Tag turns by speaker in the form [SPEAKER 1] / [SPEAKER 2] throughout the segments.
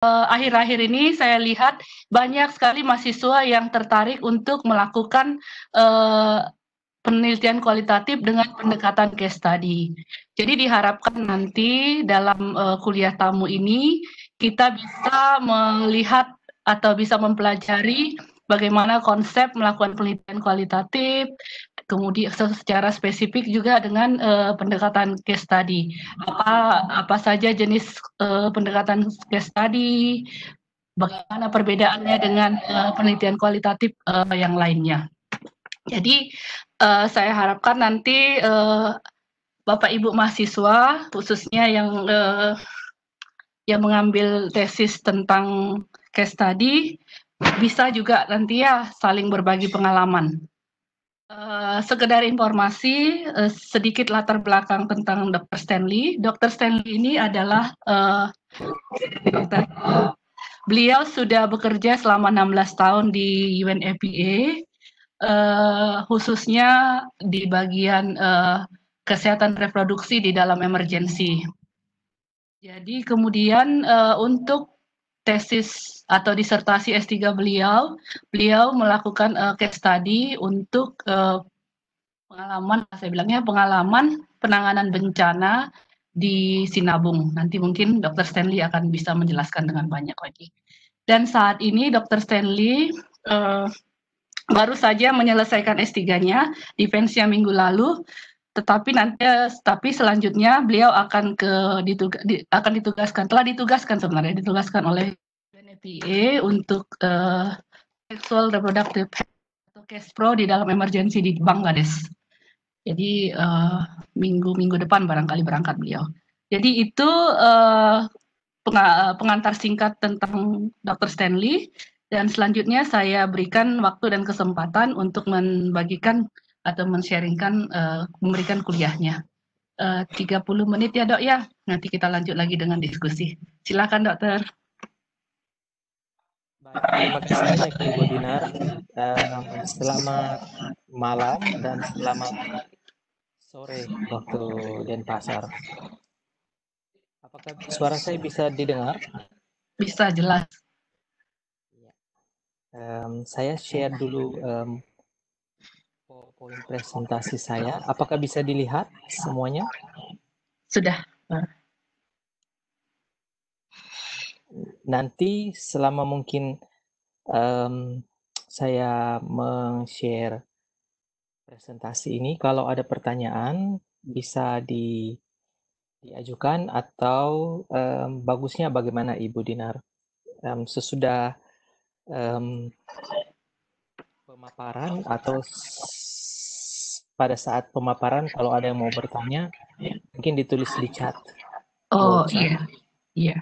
[SPEAKER 1] akhir-akhir ini saya lihat banyak sekali mahasiswa yang tertarik untuk melakukan penelitian kualitatif dengan pendekatan case study. Jadi diharapkan nanti dalam kuliah tamu ini kita bisa melihat atau bisa mempelajari bagaimana konsep melakukan penelitian kualitatif, kemudian secara spesifik juga dengan pendekatan case study. Apa saja jenis pendekatan case study, bagaimana perbedaannya dengan penelitian kualitatif yang lainnya. Jadi saya harapkan nanti Bapak Ibu mahasiswa khususnya yang mengambil tesis tentang case study bisa juga nanti ya saling berbagi pengalaman. Sekedar informasi sedikit latar belakang tentang Dr. Stanley. Dr. Stanley ini adalah beliau sudah bekerja selama 16 tahun di UNFPA, khususnya di bagian kesehatan reproduksi di dalam emergensi. Jadi kemudian untuk tesis atau disertasi S3 beliau melakukan case study untuk pengalaman, saya bilangnya pengalaman penanganan bencana di Sinabung. Nanti mungkin Dr. Stanley akan bisa menjelaskan dengan banyak lagi. Dan saat ini Dr. Stanley baru saja menyelesaikan S3-nya di Vensia minggu lalu, tapi selanjutnya beliau akan ditugaskan oleh UNFPA untuk sexual reproductive atau CASPRO di dalam emergensi di Bangladesh. Jadi minggu depan barangkali berangkat beliau. Jadi itu pengantar singkat tentang Dr. Stanley, dan selanjutnya saya berikan waktu dan kesempatan untuk membagikan atau men-sharingkan memberikan kuliahnya. 30 menit ya Dok ya, nanti kita lanjut lagi dengan diskusi. Silakan Dokter.
[SPEAKER 2] Baik, terima kasih banyak Ibu Dinar. Selamat malam dan selamat sore waktu Denpasar. Apakah suara saya bisa didengar?
[SPEAKER 1] Bisa, jelas.
[SPEAKER 2] Saya share dulu poin presentasi saya. Apakah bisa dilihat semuanya?
[SPEAKER 1] Sudah.
[SPEAKER 2] Nanti selama mungkin saya men-share presentasi ini, kalau ada pertanyaan bisa diajukan atau bagusnya bagaimana Ibu Dinar? Sesudah pemaparan atau pada saat pemaparan kalau ada yang mau bertanya mungkin ditulis di chat.
[SPEAKER 1] Oh iya, iya.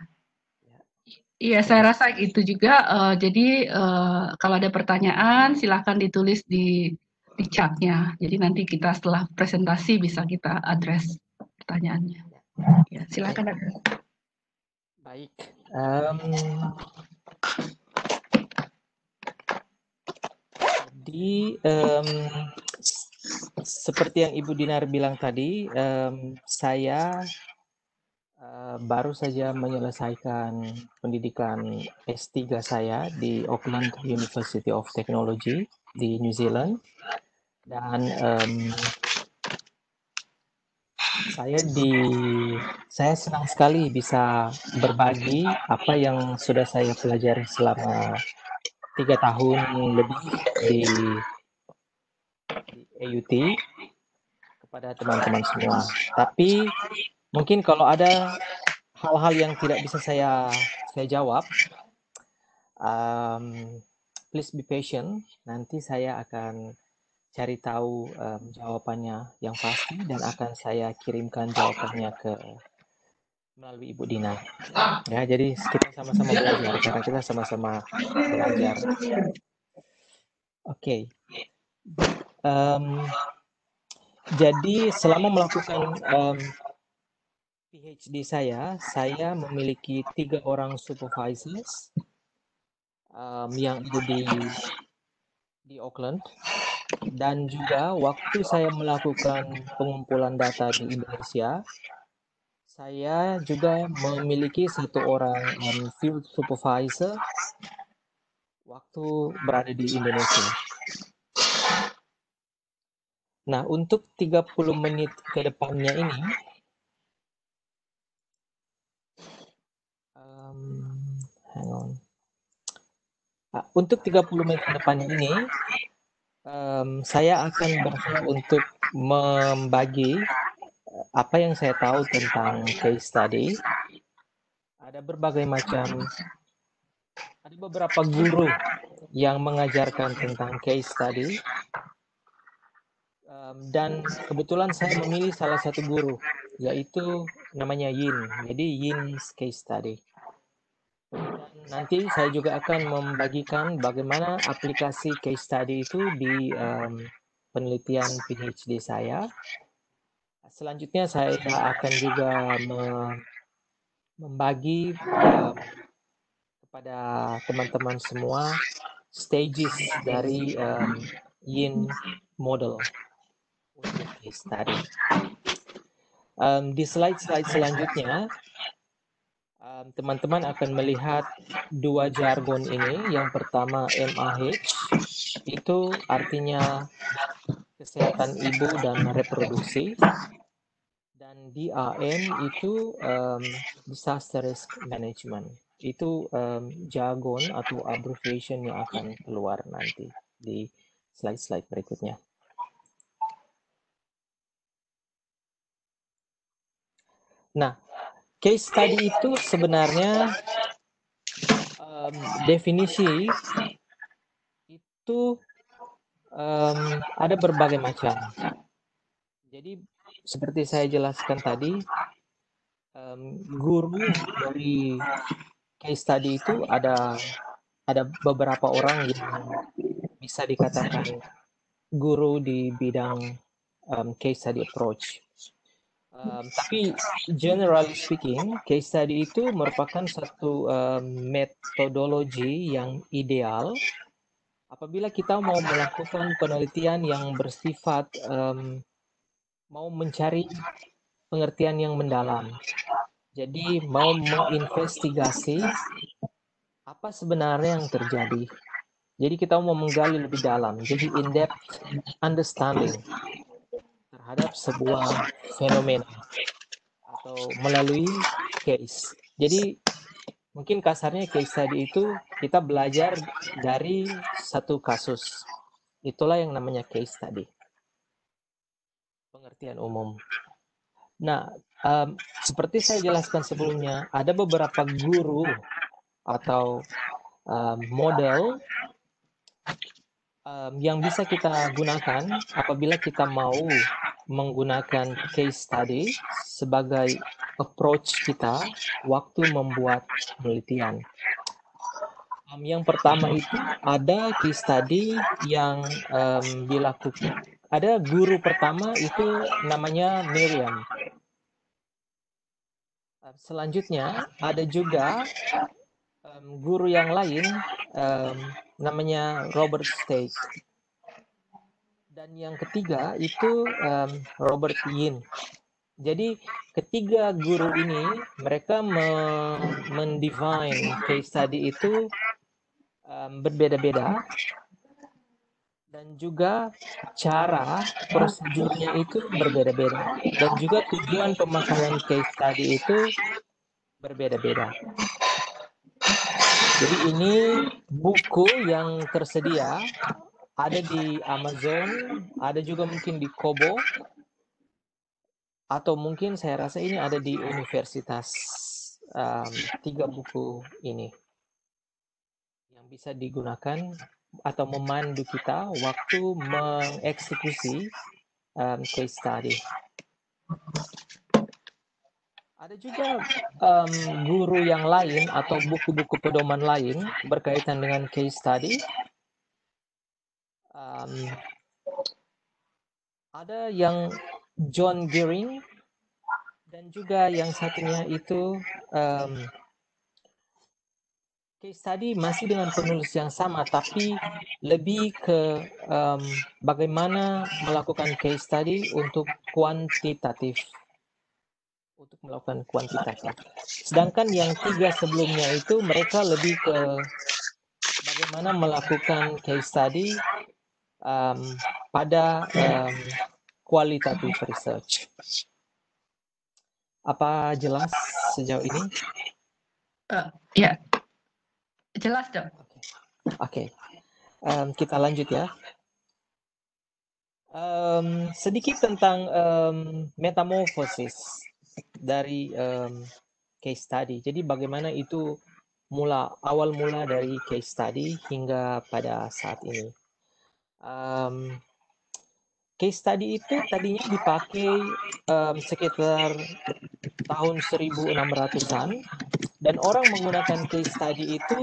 [SPEAKER 1] Iya, saya rasa itu juga. Jadi kalau ada pertanyaan silakan ditulis di chatnya. Jadi nanti kita setelah presentasi bisa kita address pertanyaannya. Ya, silakan.
[SPEAKER 2] Baik. Jadi seperti yang Ibu Dinar bilang tadi, saya baru saja menyelesaikan pendidikan S3 saya di Auckland University of Technology di New Zealand, dan saya senang sekali bisa berbagi apa yang sudah saya pelajari selama 3 tahun lebih di AUT kepada teman-teman semua. Tapi mungkin kalau ada hal-hal yang tidak bisa saya jawab, please be patient. Nanti saya akan cari tahu jawabannya yang pasti dan akan saya kirimkan jawabannya melalui Ibu Dina. Ya, jadi kita sama-sama belajar karena kita sama-sama belajar. Oke. Jadi selama melakukan PhD saya memiliki 3 orang supervisors yang ada di Auckland, dan juga waktu saya melakukan pengumpulan data di Indonesia, saya juga memiliki satu orang field supervisor waktu berada di Indonesia. Nah, untuk 30 menit ke depannya ini, hang on. Untuk 30 menit ke depan ini, saya akan berusaha untuk membagi apa yang saya tahu tentang case study. Ada berbagai macam, ada beberapa guru yang mengajarkan tentang case study. Dan kebetulan saya memilih salah satu guru, yaitu namanya Yin. Jadi Yin's case study. Dan nanti saya juga akan membagikan bagaimana aplikasi case study itu di penelitian PhD saya. Selanjutnya saya akan juga membagi kepada teman-teman semua stages dari Yin model untuk case study. Di slide-slide selanjutnya, teman-teman akan melihat dua jargon ini. Yang pertama MAH, itu artinya kesehatan ibu dan reproduksi. Dan DRM itu disaster risk management. Itu jargon atau abbreviation yang akan keluar nanti di slide-slide berikutnya. Nah, case study itu sebenarnya definisi itu ada berbagai macam. Jadi seperti saya jelaskan tadi, guru dari case study itu ada beberapa orang yang bisa dikatakan guru di bidang case study approach. Tapi generally speaking, case study itu merupakan satu metodologi yang ideal apabila kita mau melakukan penelitian yang bersifat mau mencari pengertian yang mendalam. Jadi mau menginvestigasi apa sebenarnya yang terjadi. Jadi kita mau menggali lebih dalam. Jadi in-depth understanding terhadap sebuah fenomena atau melalui case. Jadi mungkin kasarnya case study itu kita belajar dari satu kasus. Itulah yang namanya case study. Pengertian umum. Nah, seperti saya jelaskan sebelumnya, ada beberapa guru atau model yang bisa kita gunakan apabila kita mau menggunakan case study sebagai approach kita waktu membuat penelitian. Yang pertama itu ada case study yang dilakukan. Ada guru pertama itu namanya Miriam. Selanjutnya ada juga guru yang lain namanya Robert Stake. Dan yang ketiga itu Robert Yin. Jadi ketiga guru ini mereka mendefine case study itu berbeda-beda dan juga cara prosedurnya itu berbeda-beda dan juga tujuan pemakaian case study itu berbeda-beda. Jadi ini buku yang tersedia ada di Amazon, ada juga mungkin di Kobo, atau mungkin saya rasa ini ada di universitas. 3 buku ini yang bisa digunakan atau memandu kita waktu mengeksekusi case study. Ada juga guru yang lain atau buku-buku pedoman lain berkaitan dengan case study. Ada yang John Geering dan juga yang satunya itu case study masih dengan penulis yang sama tapi lebih ke bagaimana melakukan case study untuk kuantitatif. untuk melakukan kuantitatif. Sedangkan yang 3 sebelumnya itu mereka lebih ke bagaimana melakukan case study pada qualitative research. Apa jelas sejauh ini?
[SPEAKER 1] Ya, jelas dong.
[SPEAKER 2] Oke. Kita lanjut ya. Sedikit tentang metamorfosis dari case study. Jadi bagaimana itu awal mula dari case study hingga pada saat ini. Case study itu tadinya dipakai sekitar tahun 1600-an, dan orang menggunakan case study itu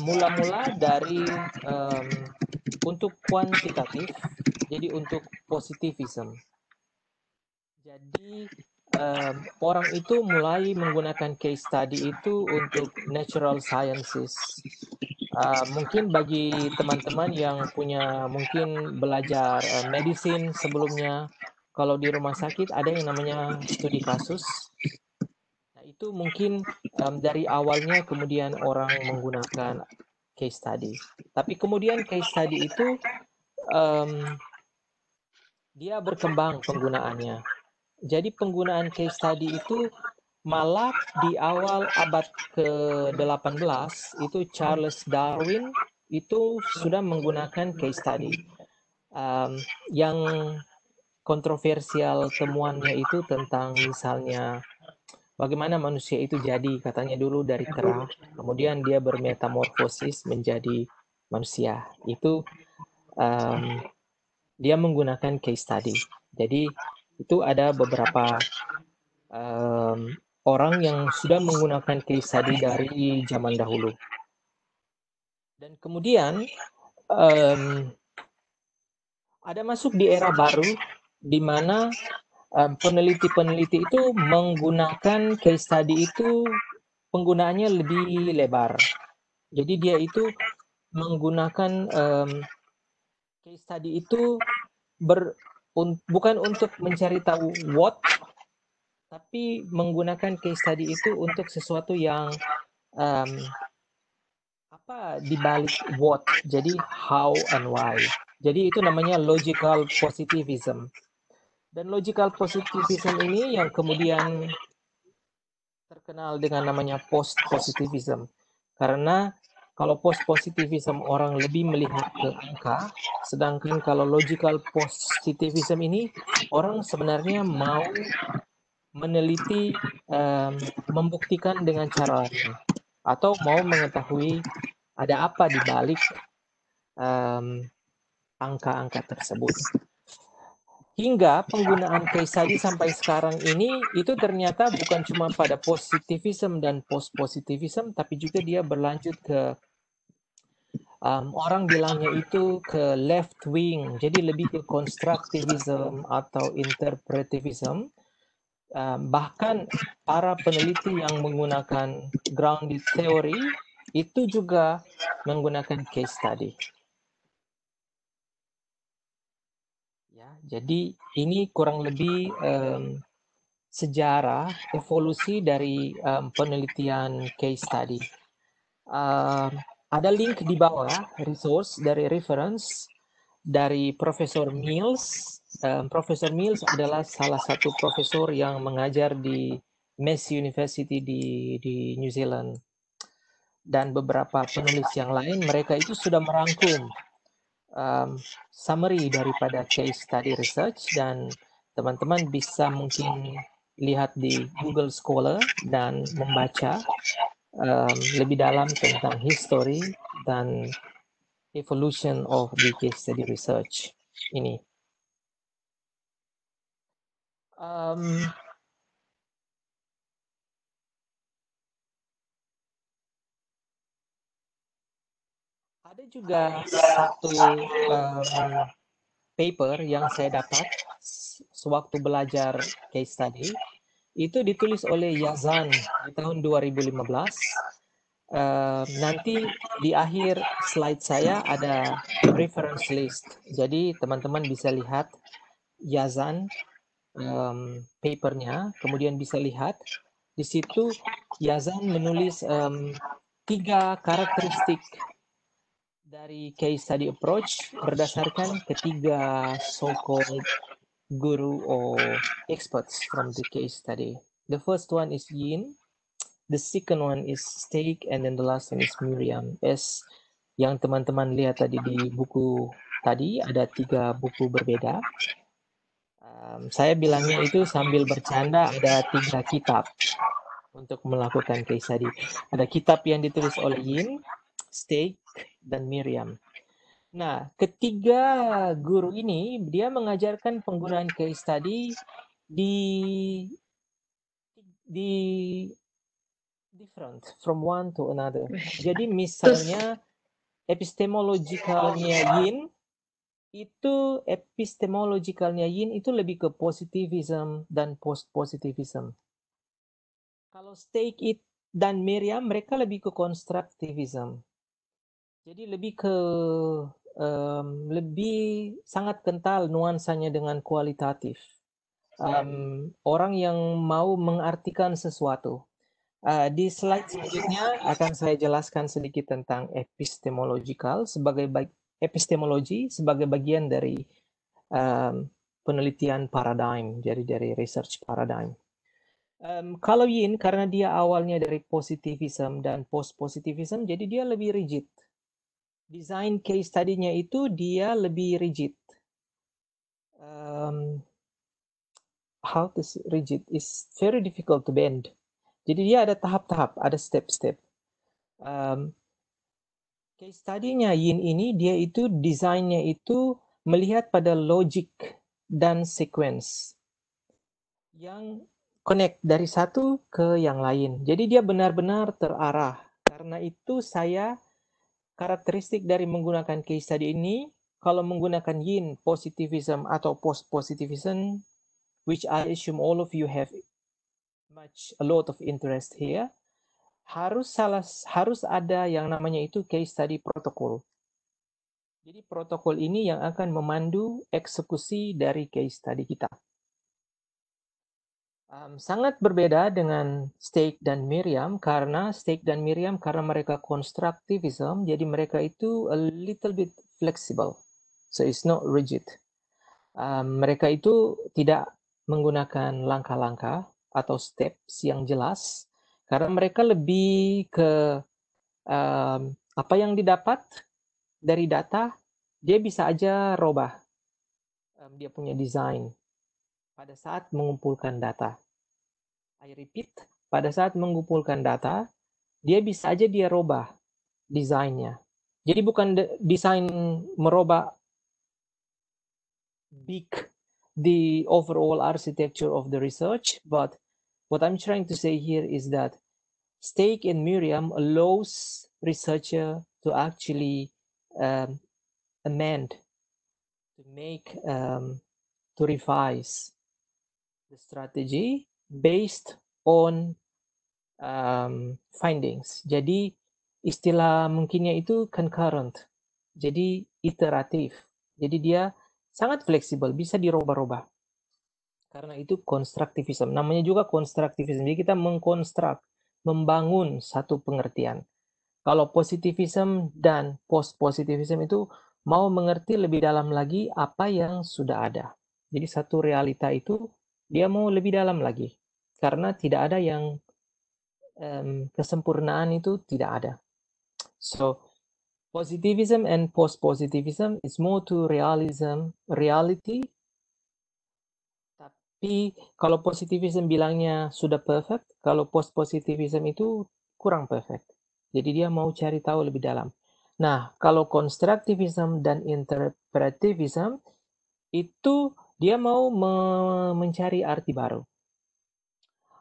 [SPEAKER 2] mula-mula dari untuk kuantitatif, jadi untuk positivism. Jadi orang itu mulai menggunakan case study itu untuk natural sciences. Mungkin bagi teman-teman yang punya mungkin belajar medicine sebelumnya, kalau di rumah sakit ada yang namanya studi kasus. Nah, itu mungkin dari awalnya kemudian orang menggunakan case study. Tapi kemudian case study itu dia berkembang penggunaannya. Jadi penggunaan case study itu malah di awal abad ke-18 itu Charles Darwin itu sudah menggunakan case study. Yang kontroversial temuannya itu tentang misalnya bagaimana manusia itu jadi, katanya dulu dari kera, kemudian dia bermetamorfosis menjadi manusia. Itu dia menggunakan case study. Jadi itu ada beberapa orang yang sudah menggunakan case study dari zaman dahulu. Dan kemudian ada masuk di era baru di mana peneliti-peneliti itu menggunakan case study itu penggunaannya lebih lebar. Jadi dia itu menggunakan case study itu bukan untuk mencari tahu what, tapi menggunakan case study itu untuk sesuatu yang apa dibalik what, jadi how and why. Jadi itu namanya logical positivism. Dan logical positivism ini yang kemudian terkenal dengan namanya post-positivism. Karena kalau post-positivism orang lebih melihat ke angka, sedangkan kalau logical positivism ini orang sebenarnya mau meneliti, membuktikan dengan cara lain, atau mau mengetahui ada apa di balik angka-angka tersebut. Hingga penggunaan case study sampai sekarang ini itu ternyata bukan cuma pada positivism dan post-positivism, tapi juga dia berlanjut ke orang bilangnya itu ke left wing, jadi lebih ke constructivism atau interpretivism. Bahkan para peneliti yang menggunakan grounded theory itu juga menggunakan case study. Ya, jadi ini kurang lebih sejarah evolusi dari penelitian case study. Ada link di bawah, resource dari reference dari Profesor Mills. Profesor Mills adalah salah satu profesor yang mengajar di Massey University di New Zealand. Dan beberapa penulis yang lain, mereka itu sudah merangkum summary daripada case study research, dan teman-teman bisa mungkin lihat di Google Scholar dan membaca lebih dalam tentang history dan evolution of the case study research ini. Ada juga satu paper yang saya dapat sewaktu belajar case study, itu ditulis oleh Yazan di tahun 2015. Nanti di akhir slide saya ada reference list. Jadi teman-teman bisa lihat Yazan papernya, kemudian bisa lihat di situ Yazan menulis 3 karakteristik dari case study approach berdasarkan ketiga so-called guru or experts from the case study. The first one is Yin, the second one is Steak, and then the last one is Miriam. As yang teman-teman lihat tadi di buku tadi, ada 3 buku berbeda. Saya bilangnya itu sambil bercanda, ada 3 kitab untuk melakukan case study. Ada kitab yang ditulis oleh Yin, Steak, dan Miriam. Nah, ketiga guru ini, dia mengajarkan penggunaan case study di different from one to another. Jadi misalnya epistemologikalnya Yin itu lebih ke positivism dan post-positivism. Kalau Steak dan Miriam, mereka lebih ke constructivism. Jadi lebih ke lebih sangat kental nuansanya dengan kualitatif. Orang yang mau mengartikan sesuatu. Di slide selanjutnya akan saya jelaskan sedikit tentang epistemologi sebagai bagian dari penelitian paradigm, jadi dari research paradigm. Kalau Yin, karena dia awalnya dari positivism dan post-positivism, jadi dia lebih rigid. Desain case study-nya itu dia lebih rigid. How to say rigid is very difficult to bend. Jadi dia ada tahap-tahap, ada step-step. Case study-nya Yin ini, dia itu desainnya itu melihat pada logic dan sequence yang connect dari satu ke yang lain. Jadi dia benar-benar terarah. Karena itu karakteristik dari menggunakan case study ini, kalau menggunakan Yin, positivism atau post-positivism, which I assume all of you have a lot of interest here, harus ada yang namanya itu case study protocol. Jadi protokol ini yang akan memandu eksekusi dari case study kita. Sangat berbeda dengan Steak dan Miriam karena mereka constructivism, jadi mereka itu a little bit flexible, so it's not rigid. Mereka itu tidak menggunakan langkah-langkah atau steps yang jelas karena mereka lebih ke apa yang didapat dari data, dia bisa aja robah dia punya desain pada saat mengumpulkan data. I repeat, pada saat mengumpulkan data, dia bisa aja dia robah desainnya. Jadi bukan desain merubah the overall architecture of the research, but what I'm trying to say here is that Steak and Miriam allows researcher to actually amend, to make, to revise the strategy based on findings. Jadi istilah mungkinnya itu concurrent, jadi iteratif. Jadi dia sangat fleksibel, bisa dirubah-rubah. Karena itu constructivism. Namanya juga constructivism. Jadi kita mengkonstruk, membangun satu pengertian. Kalau positivism dan post-positivism itu mau mengerti lebih dalam lagi apa yang sudah ada. Jadi satu realita itu dia mau lebih dalam lagi. Karena tidak ada yang kesempurnaan itu tidak ada. So, positivism and post-positivism is more to reality. Tapi kalau positivism bilangnya sudah perfect, kalau post-positivism itu kurang perfect. Jadi dia mau cari tahu lebih dalam. Nah, kalau constructivism dan interpretivism itu dia mau mencari arti baru.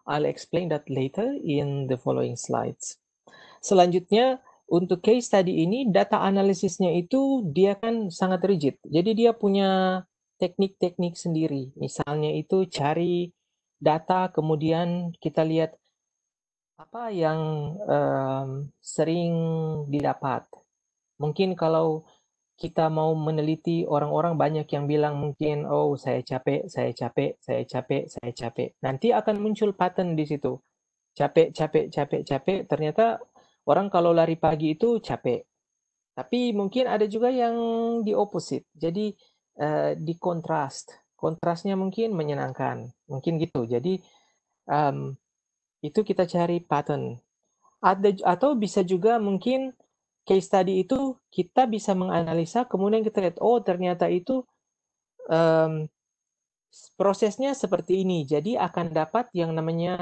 [SPEAKER 2] I'll explain that later in the following slides. Selanjutnya, untuk case study ini, data analisisnya itu dia kan sangat rigid. Jadi dia punya teknik-teknik sendiri. Misalnya itu cari data, kemudian kita lihat apa yang sering didapat. Mungkin kalau kita mau meneliti, orang-orang banyak yang bilang mungkin, oh saya capek, saya capek, saya capek, saya capek. Nanti akan muncul pattern di situ. Capek, capek, capek, capek. Ternyata orang kalau lari pagi itu capek. Tapi mungkin ada juga yang di opposite. Jadi di kontras. Kontrasnya mungkin menyenangkan. Mungkin gitu. Jadi itu kita cari pattern. Atau bisa juga mungkin case study itu kita bisa menganalisa, kemudian kita lihat, oh ternyata itu prosesnya seperti ini. Jadi akan dapat yang namanya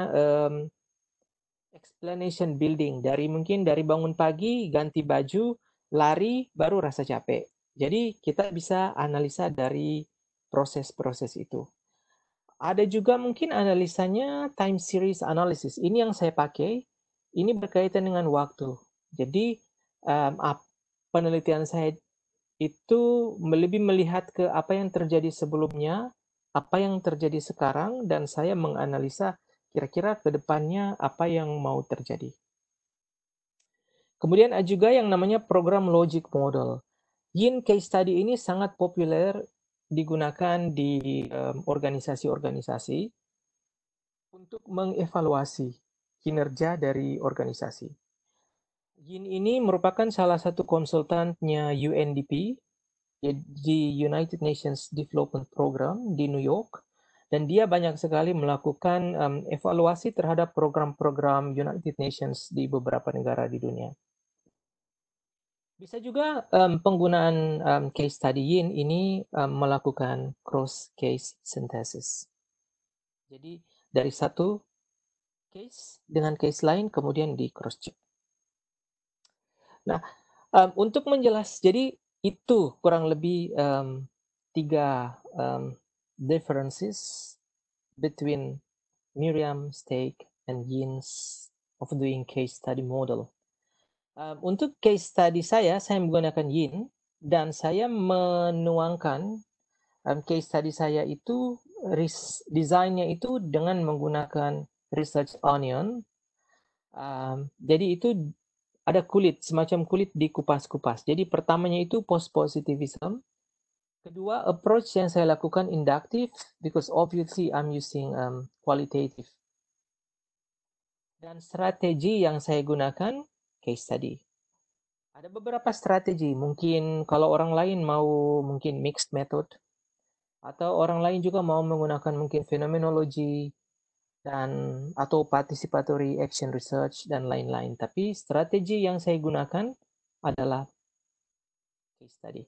[SPEAKER 2] explanation building. Mungkin dari bangun pagi, ganti baju, lari, baru rasa capek. Jadi kita bisa analisa dari proses-proses itu. Ada juga mungkin analisanya time series analysis. Ini yang saya pakai. Ini berkaitan dengan waktu. Jadi penelitian saya itu lebih melihat ke apa yang terjadi sebelumnya, apa yang terjadi sekarang, dan saya menganalisa kira-kira ke depannya apa yang mau terjadi. Kemudian ada juga yang namanya program logic model. Yin case study ini sangat populer digunakan di organisasi-organisasi untuk mengevaluasi kinerja dari organisasi. Yin ini merupakan salah satu konsultannya UNDP di United Nations Development Program di New York, dan dia banyak sekali melakukan evaluasi terhadap program-program United Nations di beberapa negara di dunia. Bisa juga penggunaan case study Yin ini melakukan cross case synthesis. Jadi dari satu case dengan case lain kemudian di cross check. Nah, untuk menjelas, jadi itu kurang lebih tiga differences between Miriam, Steig, and Yin's of doing case study model. Untuk case study saya menggunakan Yin, dan saya menuangkan case study saya itu desainnya itu dengan menggunakan research onion. Jadi itu ada kulit, semacam kulit dikupas-kupas. Jadi pertamanya itu post-positivism. Kedua, approach yang saya lakukan inductive, because obviously I'm using qualitative. Dan strategi yang saya gunakan, case study. Ada beberapa strategi, mungkin kalau orang lain mau mungkin mixed method, atau orang lain juga mau menggunakan mungkin fenomenologi, atau participatory action research, dan lain-lain. Tapi strategi yang saya gunakan adalah case study.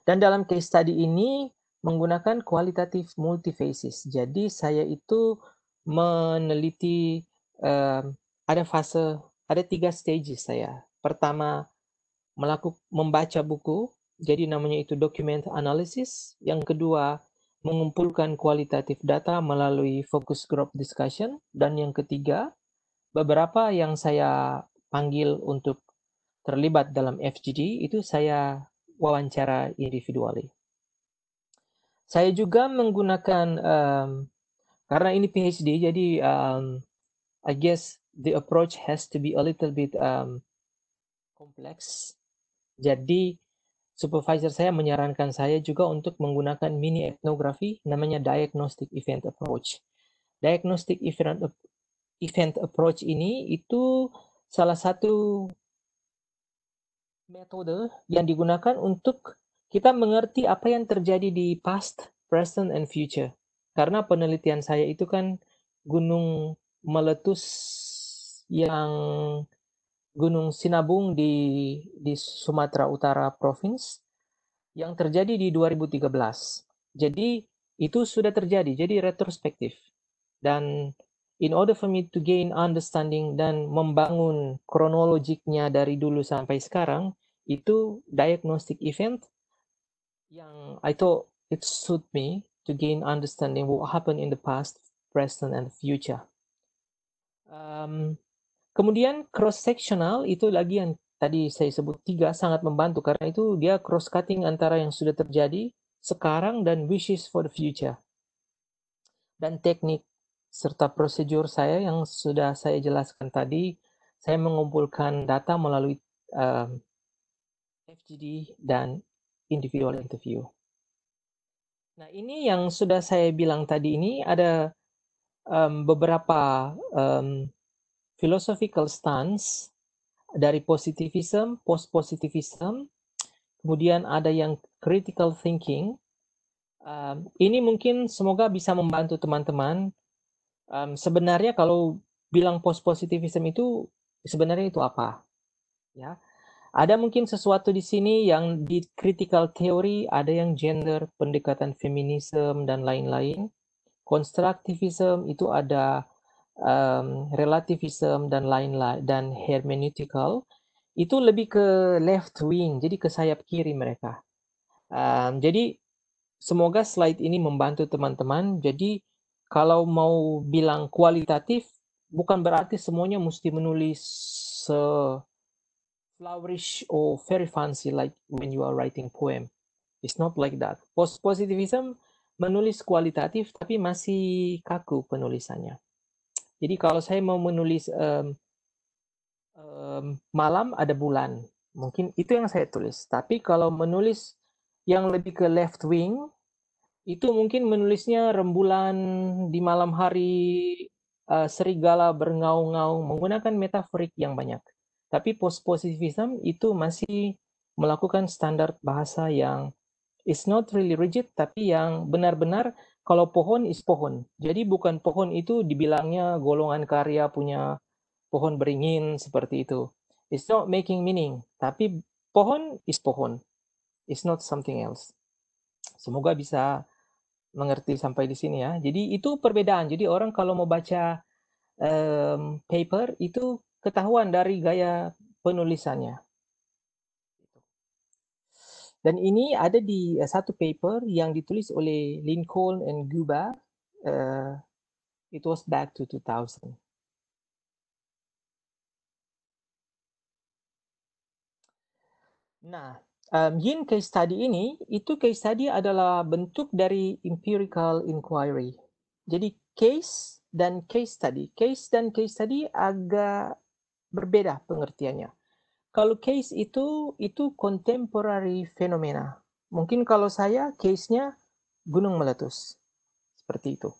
[SPEAKER 2] Dan dalam case study ini menggunakan kualitatif multiphases. Jadi saya itu meneliti, ada 3 stages saya. Pertama, membaca buku, jadi namanya itu document analysis. Yang kedua, mengumpulkan kualitatif data melalui focus group discussion. Dan yang ketiga, beberapa yang saya panggil untuk terlibat dalam FGD itu saya wawancara individually. Saya juga menggunakan, karena ini PhD, jadi I guess the approach has to be a little bit complex. Jadi supervisor saya menyarankan saya juga untuk menggunakan mini ethnography, namanya diagnostic event approach. Diagnostic event approach ini itu salah satu metode yang digunakan untuk kita mengerti apa yang terjadi di past, present, and future. Karena penelitian saya itu kan gunung meletus yang Gunung Sinabung di Sumatera Utara Province yang terjadi di 2013. Jadi itu sudah terjadi, jadi retrospektif. Dan in order for me to gain understanding dan membangun kronologiknya dari dulu sampai sekarang, itu diagnostic event yang I thought it suit me to gain understanding what happened in the past, present, and future. Kemudian cross-sectional itu lagi yang tadi saya sebut 3 sangat membantu karena itu dia cross-cutting antara yang sudah terjadi sekarang dan wishes for the future. Dan teknik serta prosedur saya yang sudah saya jelaskan tadi, saya mengumpulkan data melalui FGD, dan individual interview. Nah, ini yang sudah saya bilang tadi ini ada beberapa philosophical stance dari positivism, post-positivism, kemudian ada yang critical thinking. Ini mungkin semoga bisa membantu teman-teman. Sebenarnya kalau bilang post-positivism itu sebenarnya itu apa? Ya, ada mungkin sesuatu di sini yang di critical theory, ada yang gender, pendekatan feminisme, dan lain-lain. Constructivism itu ada relativism dan lain-lain, dan hermeneutical itu lebih ke left wing, jadi ke sayap kiri mereka. Jadi semoga slide ini membantu teman-teman. Jadi kalau mau bilang kualitatif, bukan berarti semuanya mesti menulis flourish or very fancy like when you are writing poem. It's not like that. Post-positivism menulis kualitatif tapi masih kaku penulisannya. Jadi kalau saya mau menulis malam ada bulan, mungkin itu yang saya tulis. Tapi kalau menulis yang lebih ke left wing, itu mungkin menulisnya rembulan di malam hari, serigala berngaung-ngaung, menggunakan metaforik yang banyak. Tapi post-positivism itu masih melakukan standar bahasa yang it's not really rigid, tapi yang benar-benar kalau pohon is pohon. Jadi bukan pohon itu dibilangnya golongan karya punya pohon beringin seperti itu. It's not making meaning, tapi pohon is pohon. It's not something else. Semoga bisa mengerti sampai di sini ya. Jadi itu perbedaan. Jadi orang kalau mau baca paper itu ketahuan dari gaya penulisannya. Dan ini ada di satu paper yang ditulis oleh Lincoln and Guba. It was back to 2000. Nah, Yin case study ini, itu case study adalah bentuk dari empirical inquiry. Jadi case dan case study. Case dan case study agak berbeda pengertiannya. Kalau case itu contemporary fenomena. Mungkin kalau saya case-nya gunung meletus. Seperti itu.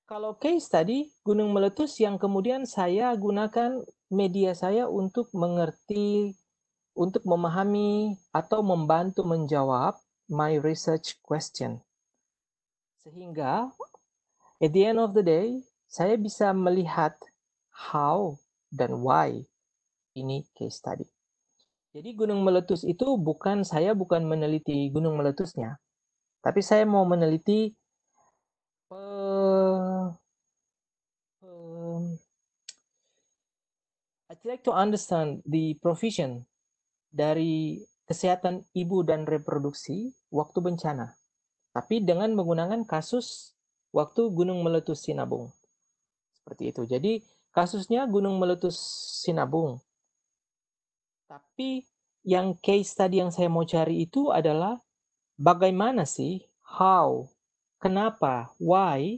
[SPEAKER 2] Kalau case tadi, gunung meletus yang kemudian saya gunakan media saya untuk mengerti, untuk memahami atau membantu menjawab my research question. Sehingga at the end of the day, saya bisa melihat how dan why ini case study. Jadi gunung meletus itu saya bukan meneliti gunung meletusnya, tapi saya mau meneliti I'd like to understand the provision dari kesehatan ibu dan reproduksi waktu bencana, tapi dengan menggunakan kasus waktu gunung meletus Sinabung. Seperti itu. Jadi kasusnya gunung meletus Sinabung. Tapi yang case tadi yang saya mau cari itu adalah bagaimana sih, how, kenapa, why,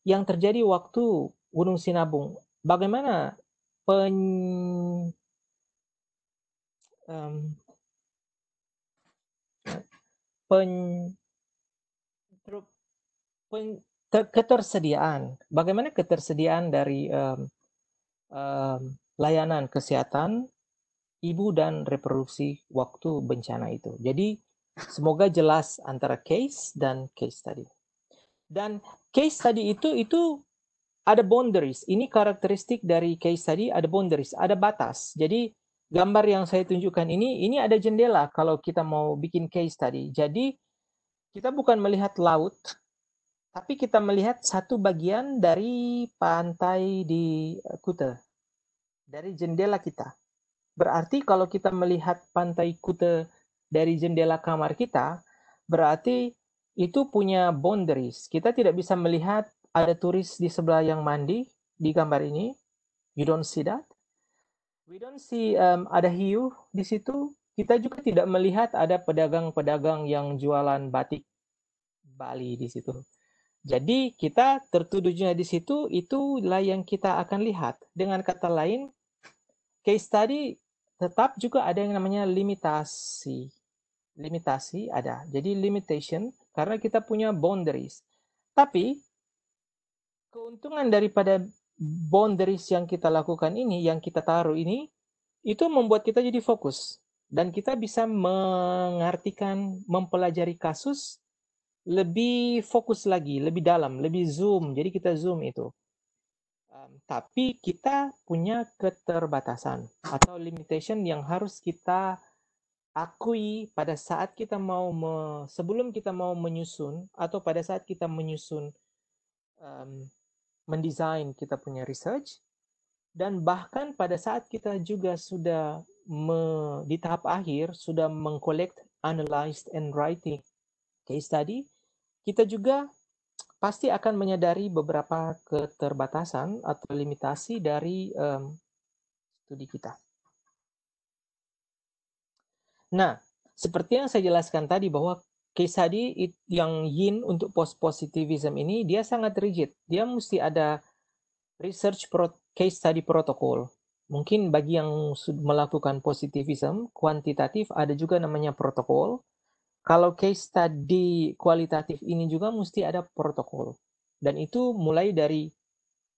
[SPEAKER 2] yang terjadi waktu Gunung Sinabung. Bagaimana ketersediaan, bagaimana ketersediaan dari layanan kesehatan ibu dan reproduksi waktu bencana itu. Jadi semoga jelas antara case dan case study. Dan case study itu ada boundaries. Ini karakteristik dari case study, ada boundaries, ada batas. Jadi gambar yang saya tunjukkan ini ada jendela kalau kita mau bikin case study. Jadi kita bukan melihat laut, tapi kita melihat satu bagian dari pantai di Kuta, dari jendela kita. Berarti kalau kita melihat pantai Kuta dari jendela kamar kita, berarti itu punya boundaries. Kita tidak bisa melihat ada turis di sebelah yang mandi di gambar ini. You don't see that. We don't see ada hiu di situ. Kita juga tidak melihat ada pedagang-pedagang yang jualan batik Bali di situ. Jadi kita tertuduhnya di situ, itulah yang kita akan lihat. Dengan kata lain, case study tetap juga ada yang namanya limitasi. Limitasi ada. Jadi limitation karena kita punya boundaries. Tapi keuntungan daripada boundaries yang kita lakukan ini, yang kita taruh ini, itu membuat kita jadi fokus. Dan kita bisa mengartikan, mempelajari kasus lebih fokus lagi, lebih dalam, lebih zoom. Jadi kita zoom itu. Tapi kita punya keterbatasan atau limitation yang harus kita akui pada saat kita mau sebelum kita mau menyusun atau pada saat kita menyusun mendesain kita punya research, dan bahkan pada saat kita juga sudah di tahap akhir sudah mengcollect, analyze, and writing case study, kita juga pasti akan menyadari beberapa keterbatasan atau limitasi dari studi kita. Nah, seperti yang saya jelaskan tadi bahwa case study yang yin untuk post-positivism ini dia sangat rigid. Dia mesti ada research case study protokol. Mungkin bagi yang melakukan positivism kuantitatif ada juga namanya protokol. Kalau case study kualitatif ini juga mesti ada protokol. Dan itu mulai dari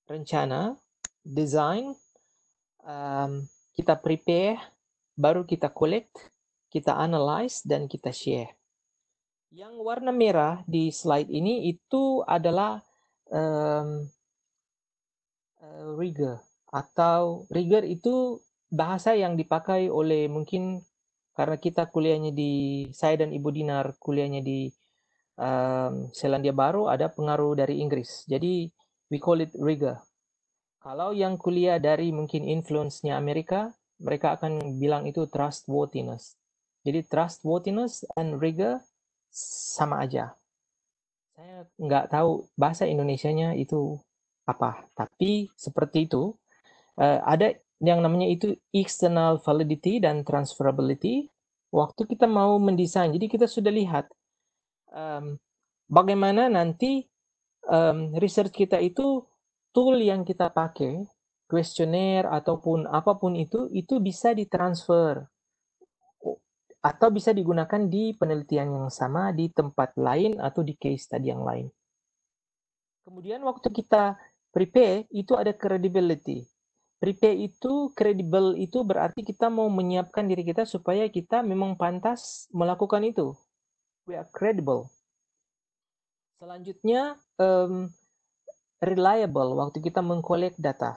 [SPEAKER 2] rencana, design, kita prepare, baru kita collect, kita analyze, dan kita share. Yang warna merah di slide ini itu adalah rigor, atau rigor itu bahasa yang dipakai oleh mungkin karena kita kuliahnya saya dan Ibu Dinar kuliahnya di Selandia Baru, ada pengaruh dari Inggris. Jadi we call it rigor. Kalau yang kuliah dari mungkin influence-nya Amerika, mereka akan bilang itu trustworthiness. Jadi trustworthiness and rigor sama aja. Saya nggak tahu bahasa Indonesianya itu apa, tapi seperti itu. Ada yang namanya itu external validity dan transferability. Waktu kita mau mendesain, jadi kita sudah lihat bagaimana nanti research kita itu tool yang kita pakai, kuesioner ataupun apapun itu bisa ditransfer atau bisa digunakan di penelitian yang sama di tempat lain atau di case study yang lain. Kemudian waktu kita prepare itu ada credibility. Prepare itu credible itu berarti kita mau menyiapkan diri kita supaya kita memang pantas melakukan itu. We are credible. Selanjutnya reliable waktu kita mengkolek data.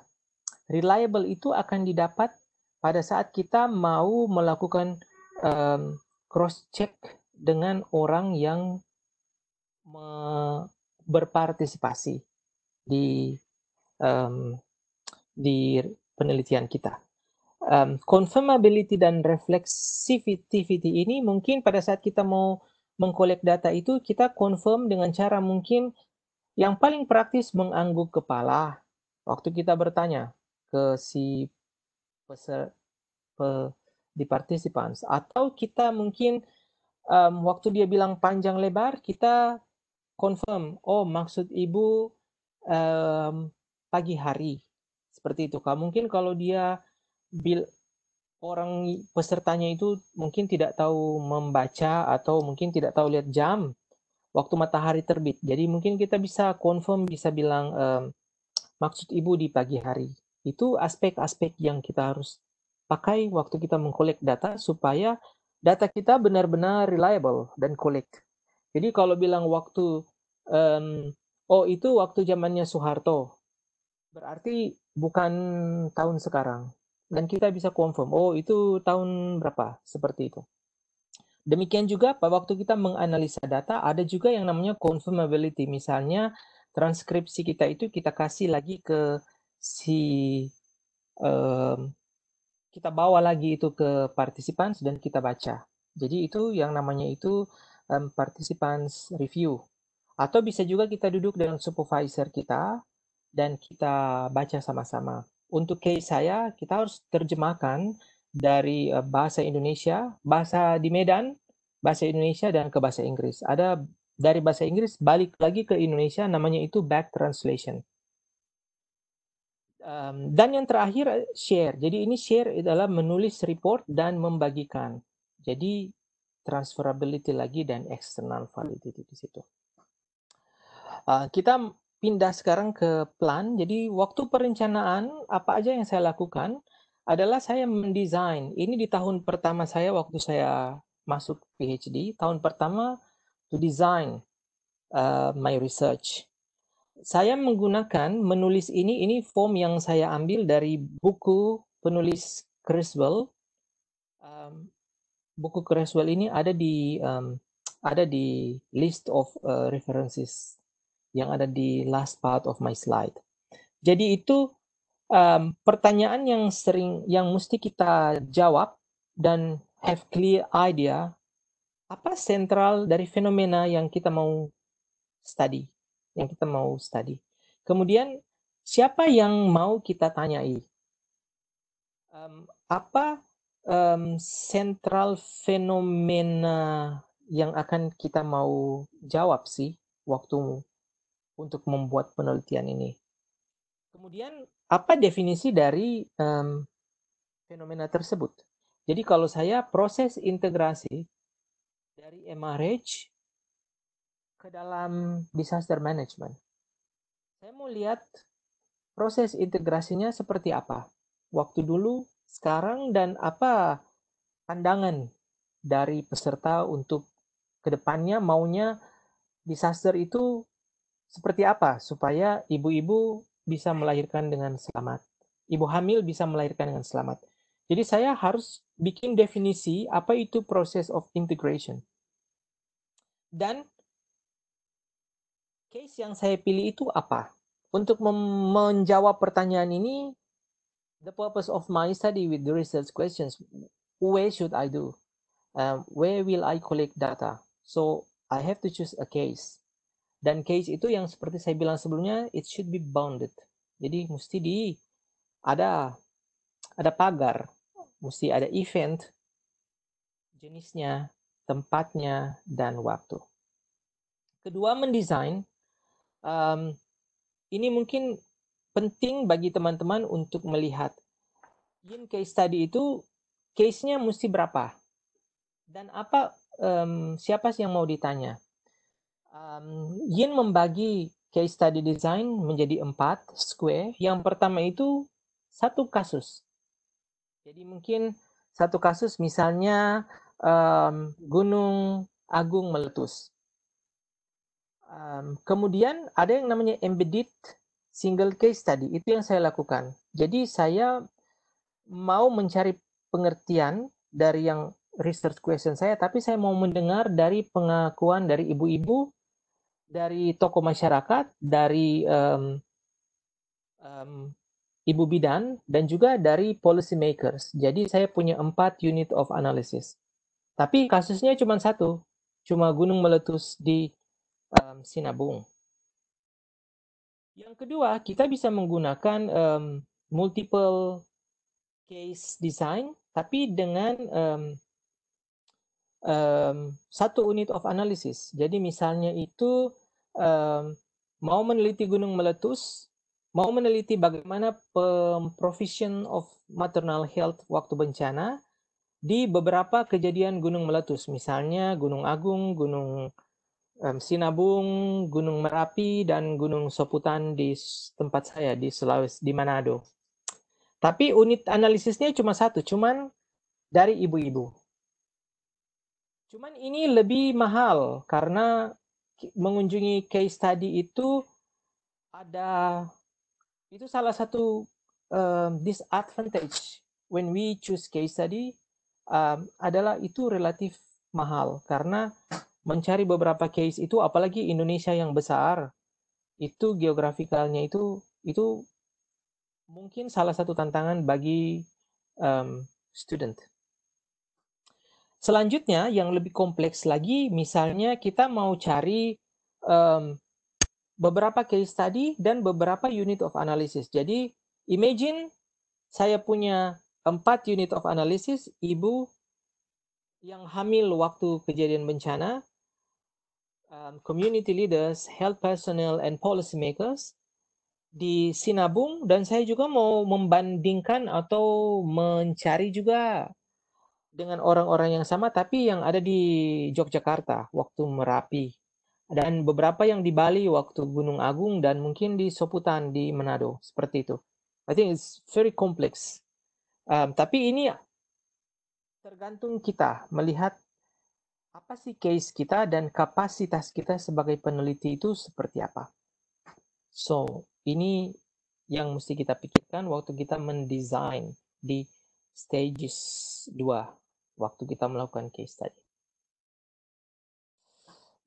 [SPEAKER 2] Reliable itu akan didapat pada saat kita mau melakukan cross check dengan orang yang berpartisipasi di penelitian kita. Confirmability dan reflexivity ini mungkin pada saat kita mau mengkolek data itu kita confirm dengan cara mungkin yang paling praktis mengangguk kepala waktu kita bertanya ke si di participants, atau kita mungkin waktu dia bilang panjang lebar kita confirm, oh maksud ibu pagi hari seperti itu. Mungkin kalau dia orang pesertanya itu mungkin tidak tahu membaca atau mungkin tidak tahu lihat jam waktu matahari terbit. Jadi mungkin kita bisa confirm, bisa bilang maksud ibu di pagi hari. Itu aspek-aspek yang kita harus pakai waktu kita mengkolek data supaya data kita benar-benar reliable dan collect. Jadi kalau bilang waktu oh itu waktu zamannya Soeharto, berarti bukan tahun sekarang. Dan kita bisa confirm, oh itu tahun berapa, seperti itu. Demikian juga pada waktu kita menganalisa data, ada juga yang namanya confirmability. Misalnya transkripsi kita itu kita kasih lagi ke kita bawa lagi itu ke participants dan kita baca. Jadi itu yang namanya itu participants review. Atau bisa juga kita duduk dengan supervisor kita dan kita baca sama-sama. Untuk case saya, kita harus terjemahkan dari bahasa Indonesia, bahasa di Medan, bahasa Indonesia dan ke bahasa Inggris. Ada dari bahasa Inggris balik lagi ke Indonesia, namanya itu back translation. Dan yang terakhir share. Jadi ini share adalah menulis report dan membagikan. Jadi transferability lagi dan external validity di situ. Kita pindah sekarang ke plan. Jadi waktu perencanaan apa aja yang saya lakukan adalah saya mendesain. Ini di tahun pertama saya waktu saya masuk PhD. Tahun pertama to design my research. Saya menggunakan menulis ini form yang saya ambil dari buku penulis Creswell. Buku Creswell ini ada di list of references yang ada di last part of my slide. Jadi itu pertanyaan yang mesti kita jawab dan have clear idea apa sentral dari fenomena yang kita mau study. Kemudian siapa yang mau kita tanyai? Apa sentral fenomena yang akan kita mau jawab sih waktu untuk membuat penelitian ini? Kemudian apa definisi dari fenomena tersebut? Jadi kalau saya proses integrasi dari MRH ke dalam disaster management, saya mau lihat proses integrasinya seperti apa waktu dulu, sekarang, dan apa pandangan dari peserta untuk kedepannya maunya disaster itu seperti apa supaya ibu-ibu bisa melahirkan dengan selamat. Ibu hamil bisa melahirkan dengan selamat. Jadi saya harus bikin definisi apa itu proses of integration. Dan case yang saya pilih itu apa? Untuk menjawab pertanyaan ini, the purpose of my study with the research questions, where should I do? Where will I collect data? So I have to choose a case. Dan case itu yang seperti saya bilang sebelumnya, it should be bounded. Jadi mesti ada pagar, mesti ada event, jenisnya, tempatnya, dan waktu. Kedua, mendesain. Ini mungkin penting bagi teman-teman untuk melihat Yin case study itu case-nya mesti berapa dan apa siapa sih yang mau ditanya. Yin membagi case study design menjadi 4 square. Yang pertama itu satu kasus. Jadi mungkin satu kasus misalnya Gunung Agung meletus. Kemudian ada yang namanya embedded single case study. Itu yang saya lakukan. Jadi saya mau mencari pengertian dari yang research question saya, tapi saya mau mendengar dari pengakuan dari ibu-ibu, dari tokoh masyarakat, dari ibu bidan, dan juga dari policy makers. Jadi saya punya 4 unit of analysis. Tapi kasusnya cuma satu, cuma gunung meletus di Sinabung. Yang kedua, kita bisa menggunakan multiple case design, tapi dengan satu unit of analysis. Jadi misalnya itu mau meneliti gunung meletus, mau meneliti bagaimana provision of maternal health waktu bencana di beberapa kejadian gunung meletus, misalnya Gunung Agung, Gunung Sinabung, Gunung Merapi, dan Gunung Soputan di tempat saya di Sulawesi, di Manado. Tapi unit analisisnya cuma satu, cuman dari ibu-ibu. Cuman ini lebih mahal karena mengunjungi case study itu itu salah satu disadvantage when we choose case study adalah itu relatif mahal karena mencari beberapa case itu, apalagi Indonesia yang besar, itu geografikalnya itu mungkin salah satu tantangan bagi student. Selanjutnya yang lebih kompleks lagi, misalnya kita mau cari beberapa case study dan beberapa unit of analysis. Jadi imagine saya punya 4 unit of analysis, ibu yang hamil waktu kejadian bencana, community leaders, health personnel, and policy makers. di Sinabung, dan saya juga mau membandingkan atau mencari juga dengan orang-orang yang sama tapi yang ada di Yogyakarta waktu Merapi, dan beberapa yang di Bali waktu Gunung Agung, dan mungkin di Soputan di Manado, seperti itu. I think it's very complex. Tapi ini tergantung kita melihat apa sih case kita dan kapasitas kita sebagai peneliti itu seperti apa. So, ini yang mesti kita pikirkan waktu kita mendesain di stages 2 waktu kita melakukan case study.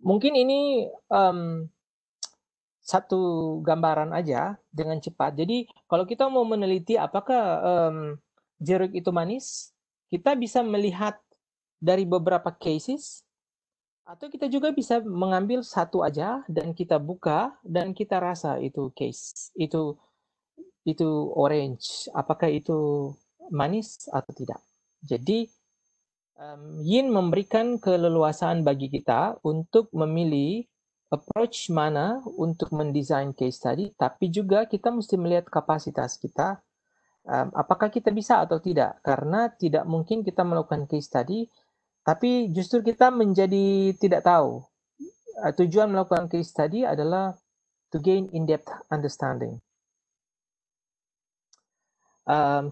[SPEAKER 2] Mungkin ini satu gambaran aja dengan cepat. Jadi kalau kita mau meneliti apakah jeruk itu manis, kita bisa melihat dari beberapa cases, atau kita juga bisa mengambil satu aja dan kita buka dan kita rasa itu case, itu orange, apakah itu manis atau tidak. Jadi Yin memberikan keleluasaan bagi kita untuk memilih approach mana untuk mendesain case study, tapi juga kita mesti melihat kapasitas kita, apakah kita bisa atau tidak, karena tidak mungkin kita melakukan case study, tapi justru kita menjadi tidak tahu. Tujuan melakukan case study adalah to gain in-depth understanding.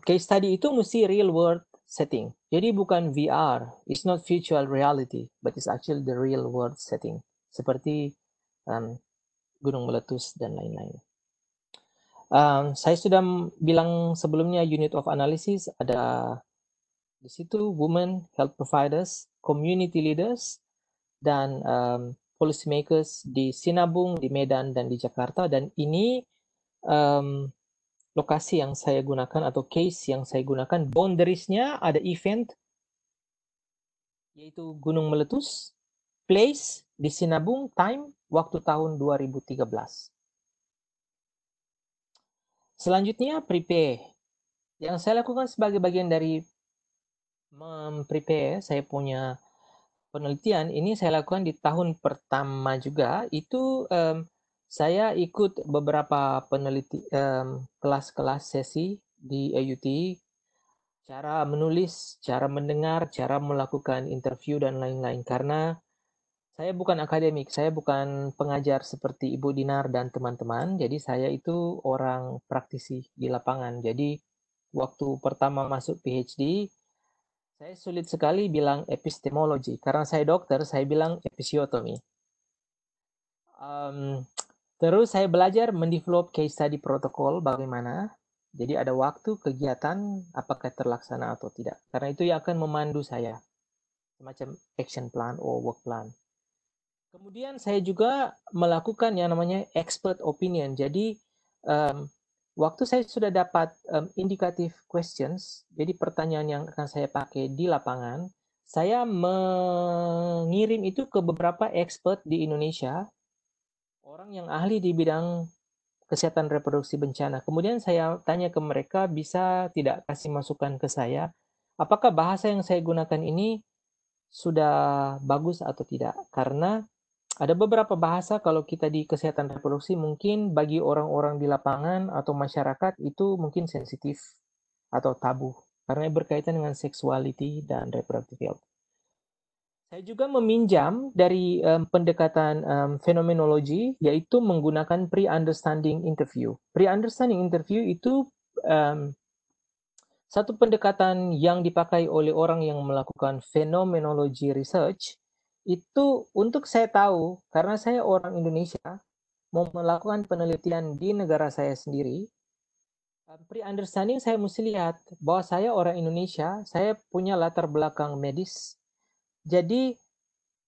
[SPEAKER 2] Case study itu mesti real world setting. Jadi bukan VR, it's not virtual reality, but it's actually the real world setting. Seperti gunung meletus dan lain-lain. Saya sudah bilang sebelumnya unit of analysis ada di situ women, health providers, community leaders, dan policy makers di Sinabung, di Medan, dan di Jakarta. Dan ini lokasi yang saya gunakan atau case yang saya gunakan, boundariesnya ada event yaitu gunung meletus, place di Sinabung, time waktu tahun 2013. Selanjutnya prepare. Yang saya lakukan sebagai bagian dari memprepare saya punya penelitian ini, saya lakukan di tahun pertama juga itu saya ikut beberapa peneliti kelas-kelas sesi di AUT, cara menulis, cara mendengar, cara melakukan interview dan lain-lain. Karena saya bukan akademik, saya bukan pengajar seperti Ibu Dinar dan teman-teman. Jadi saya itu orang praktisi di lapangan. Jadi waktu pertama masuk PhD, saya sulit sekali bilang epistemologi. Karena saya dokter, saya bilang episiotomi. Terus saya belajar mendevelop case study protokol bagaimana. Jadi ada waktu, kegiatan, apakah terlaksana atau tidak. Karena itu yang akan memandu saya. Semacam action plan atau work plan. Kemudian saya juga melakukan yang namanya expert opinion. Jadi waktu saya sudah dapat indicative questions, jadi pertanyaan yang akan saya pakai di lapangan, saya mengirim itu ke beberapa expert di Indonesia, orang yang ahli di bidang kesehatan reproduksi bencana. Kemudian saya tanya ke mereka, bisa tidak kasih masukan ke saya, apakah bahasa yang saya gunakan ini sudah bagus atau tidak. Karena ada beberapa bahasa kalau kita di kesehatan reproduksi mungkin bagi orang-orang di lapangan atau masyarakat itu mungkin sensitif atau tabu karena berkaitan dengan sexuality dan reproductive health. Saya juga meminjam dari pendekatan fenomenologi, yaitu menggunakan pre-understanding interview. Pre-understanding interview itu satu pendekatan yang dipakai oleh orang yang melakukan fenomenology research, itu untuk saya tahu, karena saya orang Indonesia, mau melakukan penelitian di negara saya sendiri, pre-understanding saya mesti lihat bahwa saya orang Indonesia, saya punya latar belakang medis. Jadi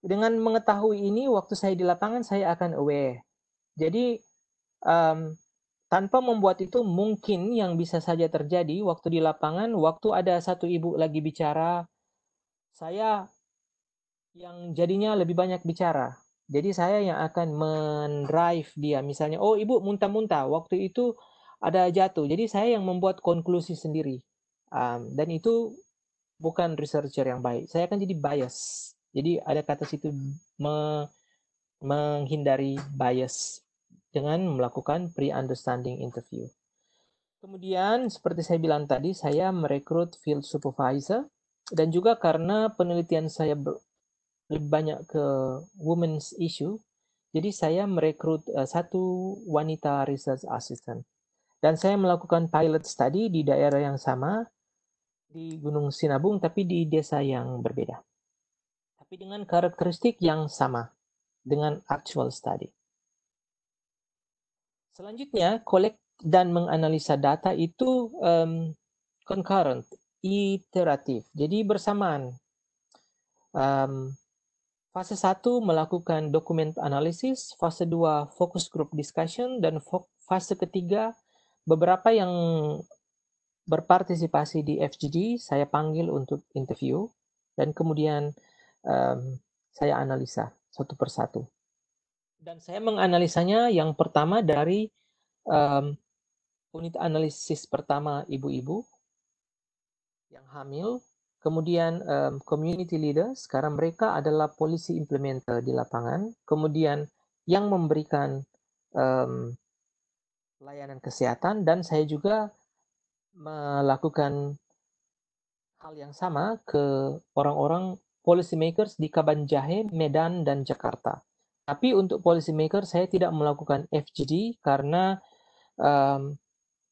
[SPEAKER 2] dengan mengetahui ini, waktu saya di lapangan saya akan aware. Jadi tanpa membuat itu, mungkin yang bisa saja terjadi waktu di lapangan, waktu ada satu ibu lagi bicara, saya yang jadinya lebih banyak bicara. Jadi saya yang akan mendrive dia. Misalnya, oh ibu muntah-muntah, waktu itu ada jatuh. Jadi saya yang membuat konklusi sendiri. Dan itu bukan researcher yang baik. Saya akan jadi bias. Jadi ada kata situ menghindari bias. dengan melakukan pre-understanding interview. Kemudian, seperti saya bilang tadi, saya merekrut field supervisor, dan juga karena penelitian saya lebih banyak ke women's issue, jadi saya merekrut satu wanita research assistant. Dan saya melakukan pilot study di daerah yang sama, di Gunung Sinabung, tapi di desa yang berbeda. Tapi dengan karakteristik yang sama, dengan actual study. Selanjutnya, collect dan menganalisa data itu concurrent, iteratif, jadi bersamaan. Fase 1 melakukan dokumen analisis, fase 2 focus group discussion, dan fase ketiga beberapa yang berpartisipasi di FGD saya panggil untuk interview, dan kemudian saya analisa satu persatu. Dan saya menganalisanya yang pertama dari unit analisis pertama ibu-ibu yang hamil, kemudian community leaders, karena mereka adalah policy implementer di lapangan, kemudian yang memberikan layanan kesehatan, dan saya juga melakukan hal yang sama ke orang-orang policy makers di Kabanjahe, Medan, dan Jakarta. Tapi untuk policy maker saya tidak melakukan FGD karena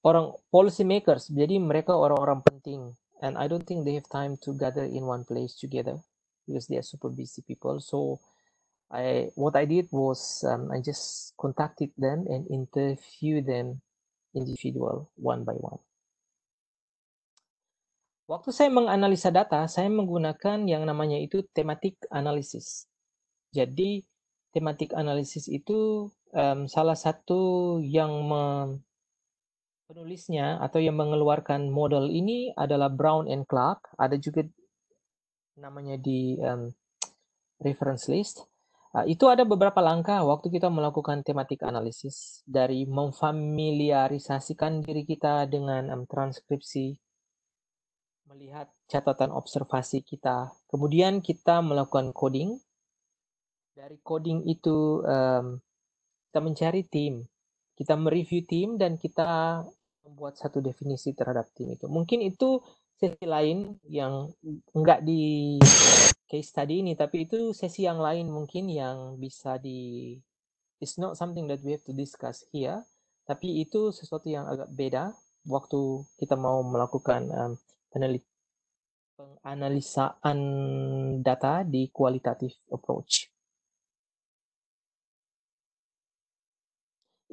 [SPEAKER 2] orang policy makers, jadi mereka orang-orang penting, and I don't think they have time to gather in one place together because they are super busy people. So what I did was I just contacted them and interview them individual one by one. Waktu saya menganalisa data, saya menggunakan yang namanya itu thematic analysis. Jadi thematic analysis itu salah satu yang penulisnya atau yang mengeluarkan model ini adalah Brown and Clark. Ada juga namanya di reference list. Itu ada beberapa langkah waktu kita melakukan thematic analysis, dari memfamiliarisasikan diri kita dengan transkripsi, melihat catatan observasi kita, kemudian kita melakukan coding. Dari coding itu kita mencari tim, kita mereview tim, dan kita membuat satu definisi terhadap tim itu. Mungkin itu sesi lain yang enggak di case study ini, tapi itu sesi yang lain mungkin yang bisa it's not something that we have to discuss here, tapi itu sesuatu yang agak beda waktu kita mau melakukan penganalisaan data di qualitative approach.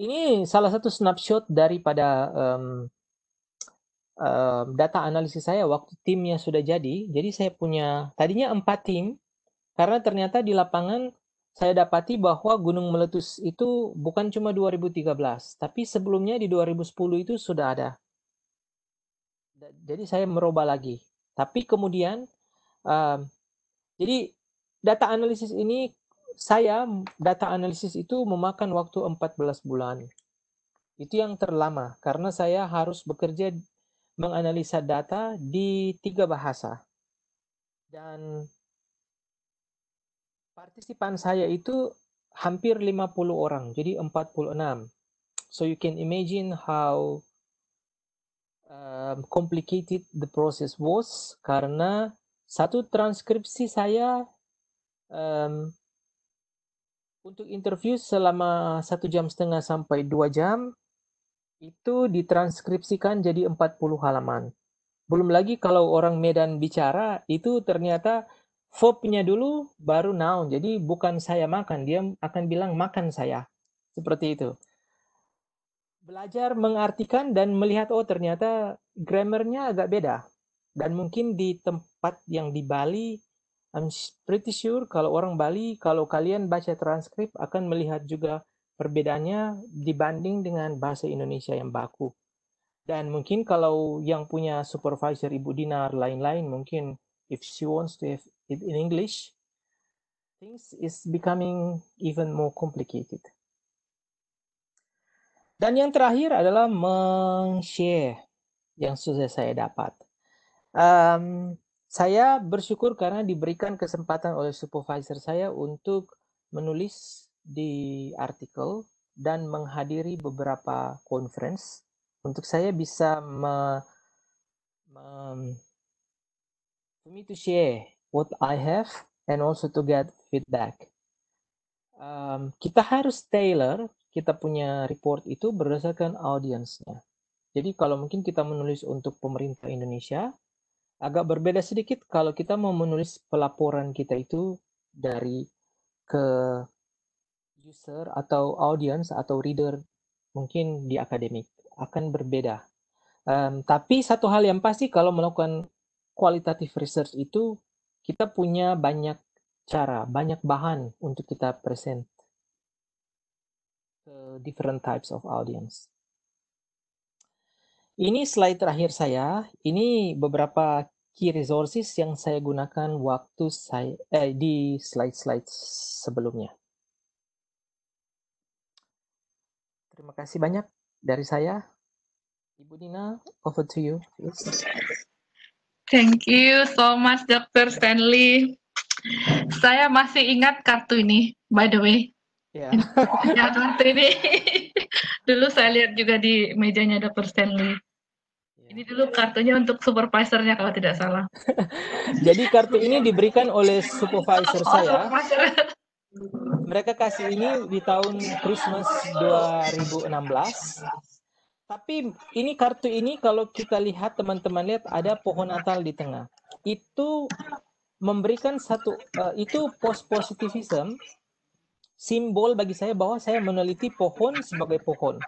[SPEAKER 2] Ini salah satu snapshot daripada data analisis saya waktu timnya sudah jadi. Jadi saya punya tadinya 4 tim, karena ternyata di lapangan saya dapati bahwa gunung meletus itu bukan cuma 2013, tapi sebelumnya di 2010 itu sudah ada. Jadi saya merubah lagi. Tapi kemudian, jadi data analisis ini, data analisis itu memakan waktu 14 bulan. Itu yang terlama, karena saya harus bekerja menganalisa data di 3 bahasa. Dan partisipan saya itu hampir 50 orang, jadi 46. So you can imagine how complicated the process was, karena satu transkripsi saya untuk interview selama 1,5 jam sampai 2 jam, itu ditranskripsikan jadi 40 halaman. Belum lagi kalau orang Medan bicara, itu ternyata verb-nya dulu baru noun. Jadi bukan saya makan, dia akan bilang makan saya. Seperti itu. Belajar mengartikan dan melihat, oh ternyata grammar-nya agak beda. Dan mungkin di tempat yang di Bali, I'm pretty sure kalau orang Bali, kalau kalian baca transkrip akan melihat juga perbedaannya dibanding dengan bahasa Indonesia yang baku. Dan mungkin kalau yang punya supervisor Ibu Dinar lain-lain, mungkin if she wants to have it in English, things is becoming even more complicated. Dan yang terakhir adalah share yang sudah saya dapat. Saya bersyukur karena diberikan kesempatan oleh supervisor saya untuk menulis di artikel dan menghadiri beberapa conference untuk saya bisa for me to share what I have and also to get feedback. Kita harus tailor kita punya report itu berdasarkan audiensnya. Jadi kalau mungkin kita menulis untuk pemerintah Indonesia, agak berbeda sedikit kalau kita mau menulis pelaporan kita itu dari ke user atau audience atau reader mungkin di akademik akan berbeda. Tapi satu hal yang pasti kalau melakukan qualitative research itu kita punya banyak cara, banyak bahan untuk kita present ke different types of audience. Ini slide terakhir saya. Ini beberapa key resources yang saya gunakan waktu saya di slide-slide sebelumnya. Terima kasih banyak dari saya. Ibu Dina, over to you.
[SPEAKER 1] Thank you so much, Dr. Stanley. Saya masih ingat kartu ini, by the way.
[SPEAKER 2] Yeah.
[SPEAKER 1] Ya, kartu ini. Dulu saya lihat juga di mejanya Dr. Stanley. Ini dulu kartunya untuk supervisornya kalau tidak salah.
[SPEAKER 2] Jadi kartu ini diberikan oleh supervisor saya. Mereka kasih ini di tahun Christmas 2016. Tapi ini kartu ini kalau kita lihat teman-teman lihat ada pohon Natal di tengah. Itu memberikan satu itu post-positivism, simbol bagi saya bahwa saya meneliti pohon sebagai pohon.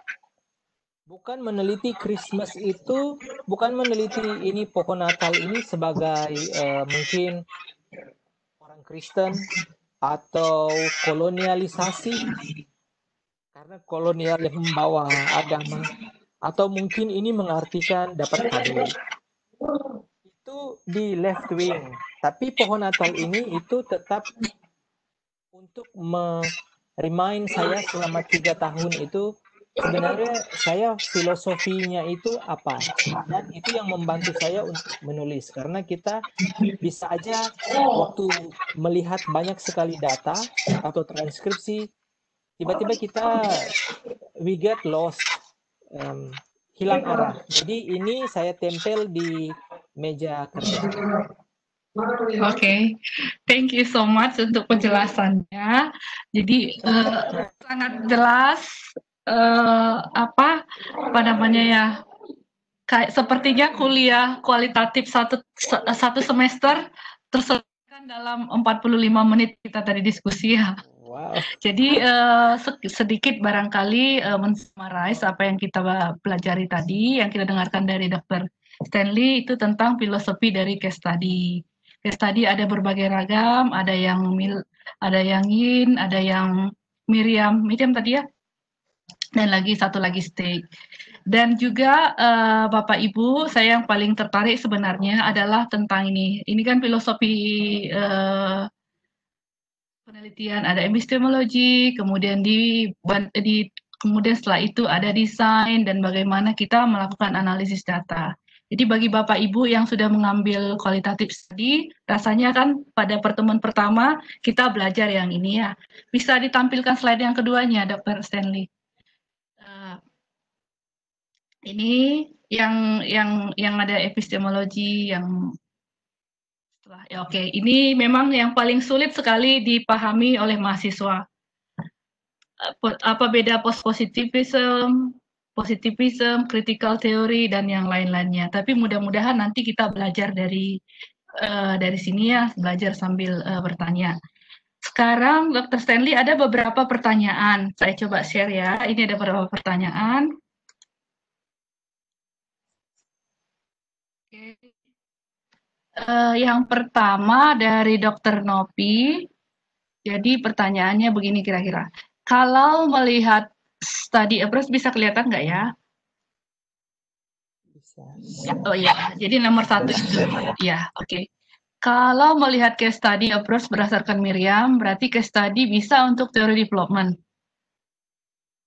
[SPEAKER 2] Bukan meneliti Christmas itu, bukan meneliti ini pohon Natal ini sebagai mungkin orang Kristen atau kolonialisasi karena kolonial yang membawa agama, atau mungkin ini mengartikan dapat kado. Itu di left wing. Tapi pohon Natal ini itu tetap untuk remind saya selama 3 tahun itu sebenarnya saya filosofinya itu apa. Dan itu yang membantu saya untuk menulis. Karena kita bisa aja waktu melihat banyak sekali data atau transkripsi, tiba-tiba kita we get lost. Hilang arah. Jadi ini saya tempel di meja kerja.
[SPEAKER 1] Oke, thank you so much untuk penjelasannya. Jadi sangat jelas apa namanya ya, kayak sepertinya kuliah kualitatif satu semester terselesaikan dalam 45 menit kita tadi diskusi ya.
[SPEAKER 2] Wow.
[SPEAKER 1] Jadi sedikit barangkali men-summarize apa yang kita pelajari tadi, yang kita dengarkan dari Dr. Stanley itu tentang filosofi dari case study. Case study ada berbagai ragam, ada yang yin, ada yang Miriam tadi ya, dan satu lagi Stake. Dan juga Bapak Ibu, saya yang paling tertarik sebenarnya adalah tentang ini. Ini kan filosofi penelitian, ada epistemologi, kemudian kemudian setelah itu ada desain dan bagaimana kita melakukan analisis data. Jadi bagi Bapak Ibu yang sudah mengambil kualitatif study, rasanya kan pada pertemuan pertama kita belajar yang ini ya. Bisa ditampilkan slide yang keduanya, Dr. Stanley. Ini yang ada epistemologi yang ya, oke. Ini memang yang paling sulit sekali dipahami oleh mahasiswa. Apa beda positivism, critical theory, dan yang lain-lainnya. Tapi mudah-mudahan nanti kita belajar dari sini ya, belajar sambil bertanya. Sekarang Dr. Stanley ada beberapa pertanyaan. Saya coba share ya. Ini ada beberapa pertanyaan. Yang pertama dari Dr. Nopi. Jadi pertanyaannya begini kira-kira. Kalau melihat study approach bisa kelihatan nggak ya?
[SPEAKER 2] Bisa.
[SPEAKER 1] Oh ya, jadi nomor 1 itu. Ya, oke. Kalau melihat case study approach berdasarkan Miriam, berarti case study bisa untuk teori development.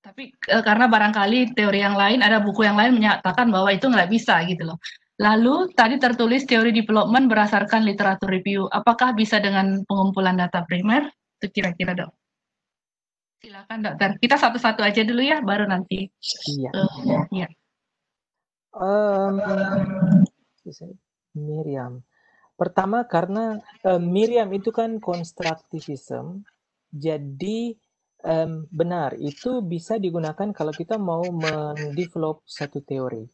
[SPEAKER 1] Tapi karena barangkali teori yang lain, ada buku yang lain menyatakan bahwa itu nggak bisa gitu loh. Lalu tadi tertulis teori development berdasarkan literatur review. Apakah bisa dengan pengumpulan data primer? Itu kira-kira dok. Silakan dokter. Kita satu-satu aja dulu ya, baru nanti.
[SPEAKER 2] Iya.
[SPEAKER 1] Ya.
[SPEAKER 2] Miriam. Pertama karena Miriam itu kan konstruktivism, jadi benar itu bisa digunakan kalau kita mau mendevelop satu teori.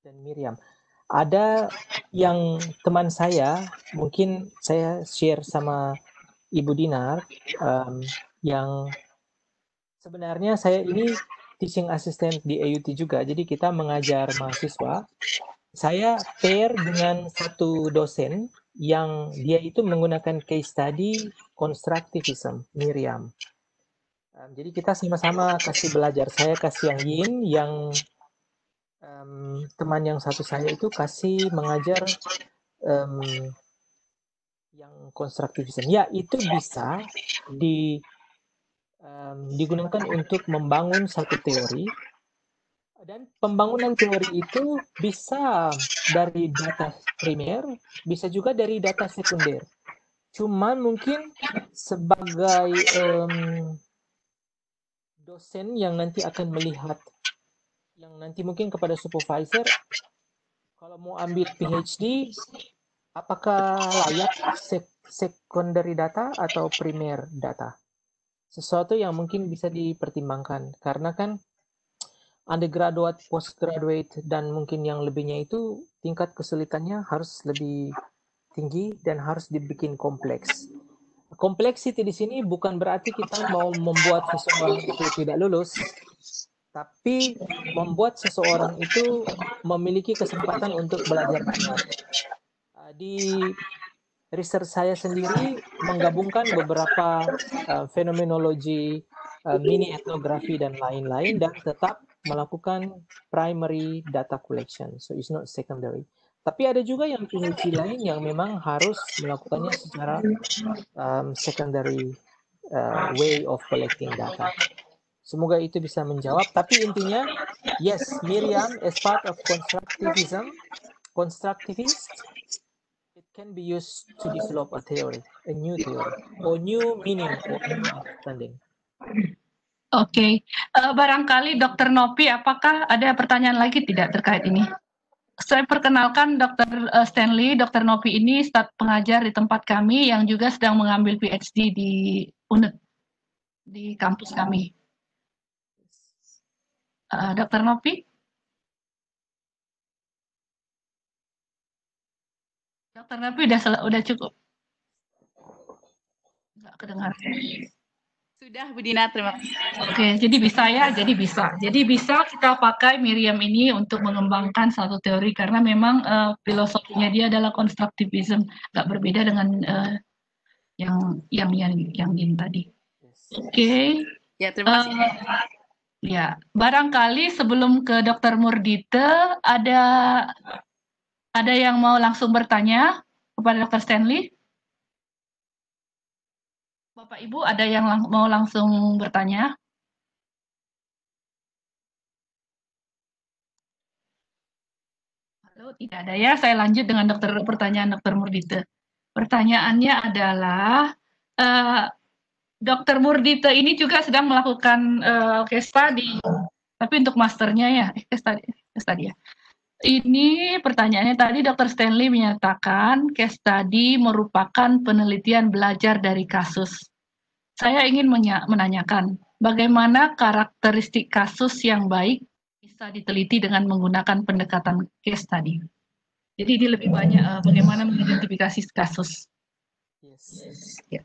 [SPEAKER 2] Dan Miriam, ada yang teman saya, mungkin saya share sama Ibu Dinar, yang sebenarnya saya ini teaching assistant di AUT juga, jadi kita mengajar mahasiswa. Saya pair dengan satu dosen yang dia itu menggunakan case study constructivism, Miriam. Jadi kita sama-sama kasih belajar. Saya kasih yang yin, yang teman yang satu saya itu kasih mengajar yang constructivism. Ya, itu bisa digunakan untuk membangun satu teori. Dan pembangunan teori itu bisa dari data primer, bisa juga dari data sekunder. Cuman mungkin sebagai dosen yang nanti akan melihat, yang nanti mungkin kepada supervisor, kalau mau ambil PhD, apakah layak secondary data atau primer data? Sesuatu yang mungkin bisa dipertimbangkan, karena kan undergraduate, postgraduate, dan mungkin yang lebihnya itu tingkat kesulitannya harus lebih tinggi dan harus dibikin kompleks. Complexity di sini bukan berarti kita mau membuat seseorang itu tidak lulus, tapi membuat seseorang itu memiliki kesempatan untuk belajar banyak. Di research saya sendiri menggabungkan beberapa fenomenologi, mini etnografi dan lain-lain, dan tetap melakukan primary data collection, so it's not secondary. Tapi ada juga yang PhD lain yang memang harus melakukannya secara secondary way of collecting data. Semoga itu bisa menjawab. Tapi intinya, yes, Miriam as part of constructivist, it can be used to develop a theory, a new theory, or new meaning, or new understanding.
[SPEAKER 1] Oke, barangkali Dokter Nopi, apakah ada pertanyaan lagi tidak terkait ini? Saya perkenalkan Dr. Stanley. Dr. Nopi ini staf pengajar di tempat kami yang juga sedang mengambil PhD di UNED, di kampus kami. Dr. Nopi? Dr. Nopi udah cukup? Nggak kedengar.
[SPEAKER 3] Sudah, Bu Dina, terima kasih.
[SPEAKER 1] Oke, jadi bisa ya, jadi bisa. Jadi bisa kita pakai Miriam ini untuk mengembangkan satu teori karena memang filosofinya dia adalah konstruktivism, nggak berbeda dengan yang ini tadi. Oke.
[SPEAKER 3] Ya, terima kasih.
[SPEAKER 1] Ya, barangkali sebelum ke Dr. Murdite ada yang mau langsung bertanya kepada Dr. Stanley? Bapak Ibu ada yang mau langsung bertanya? Halo, tidak ada ya. Saya lanjut dengan pertanyaan Dr. Murdite. Pertanyaannya adalah, Dr. Murdite ini juga sedang melakukan case study, tapi untuk masternya ya, case study ya. Ini pertanyaannya tadi Dr. Stanley menyatakan case study merupakan penelitian belajar dari kasus. Saya ingin menanyakan, bagaimana karakteristik kasus yang baik bisa diteliti dengan menggunakan pendekatan case study? Jadi ini lebih banyak bagaimana mengidentifikasi kasus.
[SPEAKER 2] Yes. Yeah.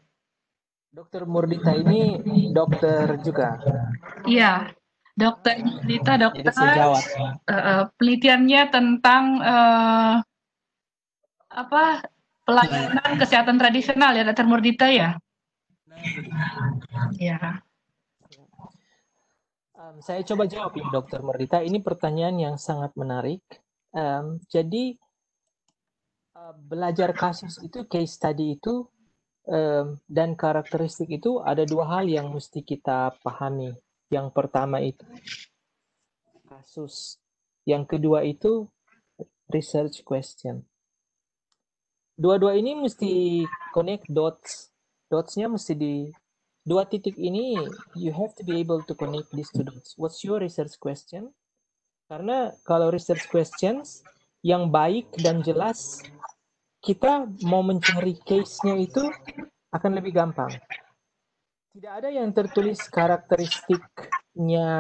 [SPEAKER 2] Dokter Murdita ini dokter juga?
[SPEAKER 1] Iya. Dokter Murdita, dokter, penelitiannya tentang pelayanan kesehatan tradisional ya, Dokter Murdita ya? Ya.
[SPEAKER 2] Saya coba jawab ya, Dokter Murdita. Ini pertanyaan yang sangat menarik. Jadi belajar kasus itu, case study itu, dan karakteristik itu ada dua hal yang mesti kita pahami. Yang pertama itu kasus, yang kedua itu research question. Dua-dua ini mesti connect dots-nya mesti dua titik ini, you have to be able to connect these two dots. What's your research question? Karena kalau research questions yang baik dan jelas, kita mau mencari case-nya itu akan lebih gampang. Tidak ada yang tertulis karakteristiknya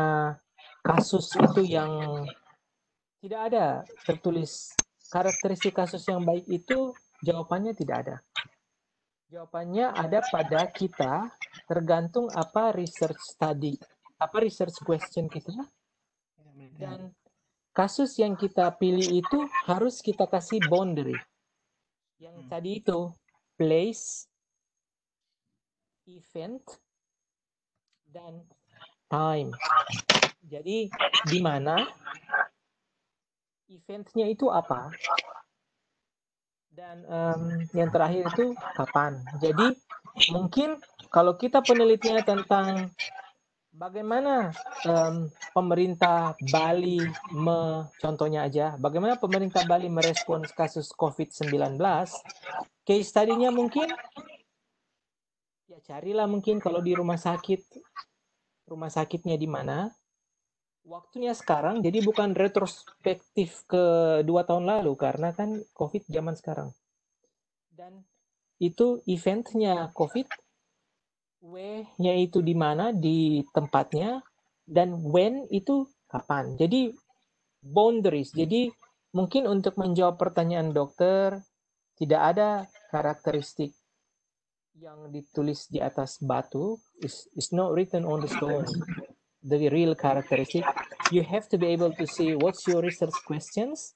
[SPEAKER 2] kasus itu yang tidak ada tertulis karakteristik kasus yang baik itu, jawabannya tidak ada. Jawabannya ada pada kita, tergantung apa research study, apa research question kita, dan kasus yang kita pilih itu harus kita kasih boundary. Yang tadi itu, place, event, dan time. Jadi di mana, eventnya itu apa, dan yang terakhir itu kapan. Jadi mungkin kalau kita penelitiannya tentang bagaimana pemerintah Bali, contohnya aja, bagaimana pemerintah Bali merespons kasus COVID-19, case study-nya mungkin, ya carilah mungkin kalau di rumah sakitnya di mana, waktunya sekarang, jadi bukan retrospektif ke 2 tahun lalu, karena kan COVID zaman sekarang. Dan itu eventnya COVID, where-nya itu di mana, di tempatnya, dan when itu kapan. Jadi boundaries. Jadi mungkin untuk menjawab pertanyaan dokter, tidak ada karakteristik yang ditulis di atas batu, is not written on the stone. The real characteristic, you have to be able to see what's your research questions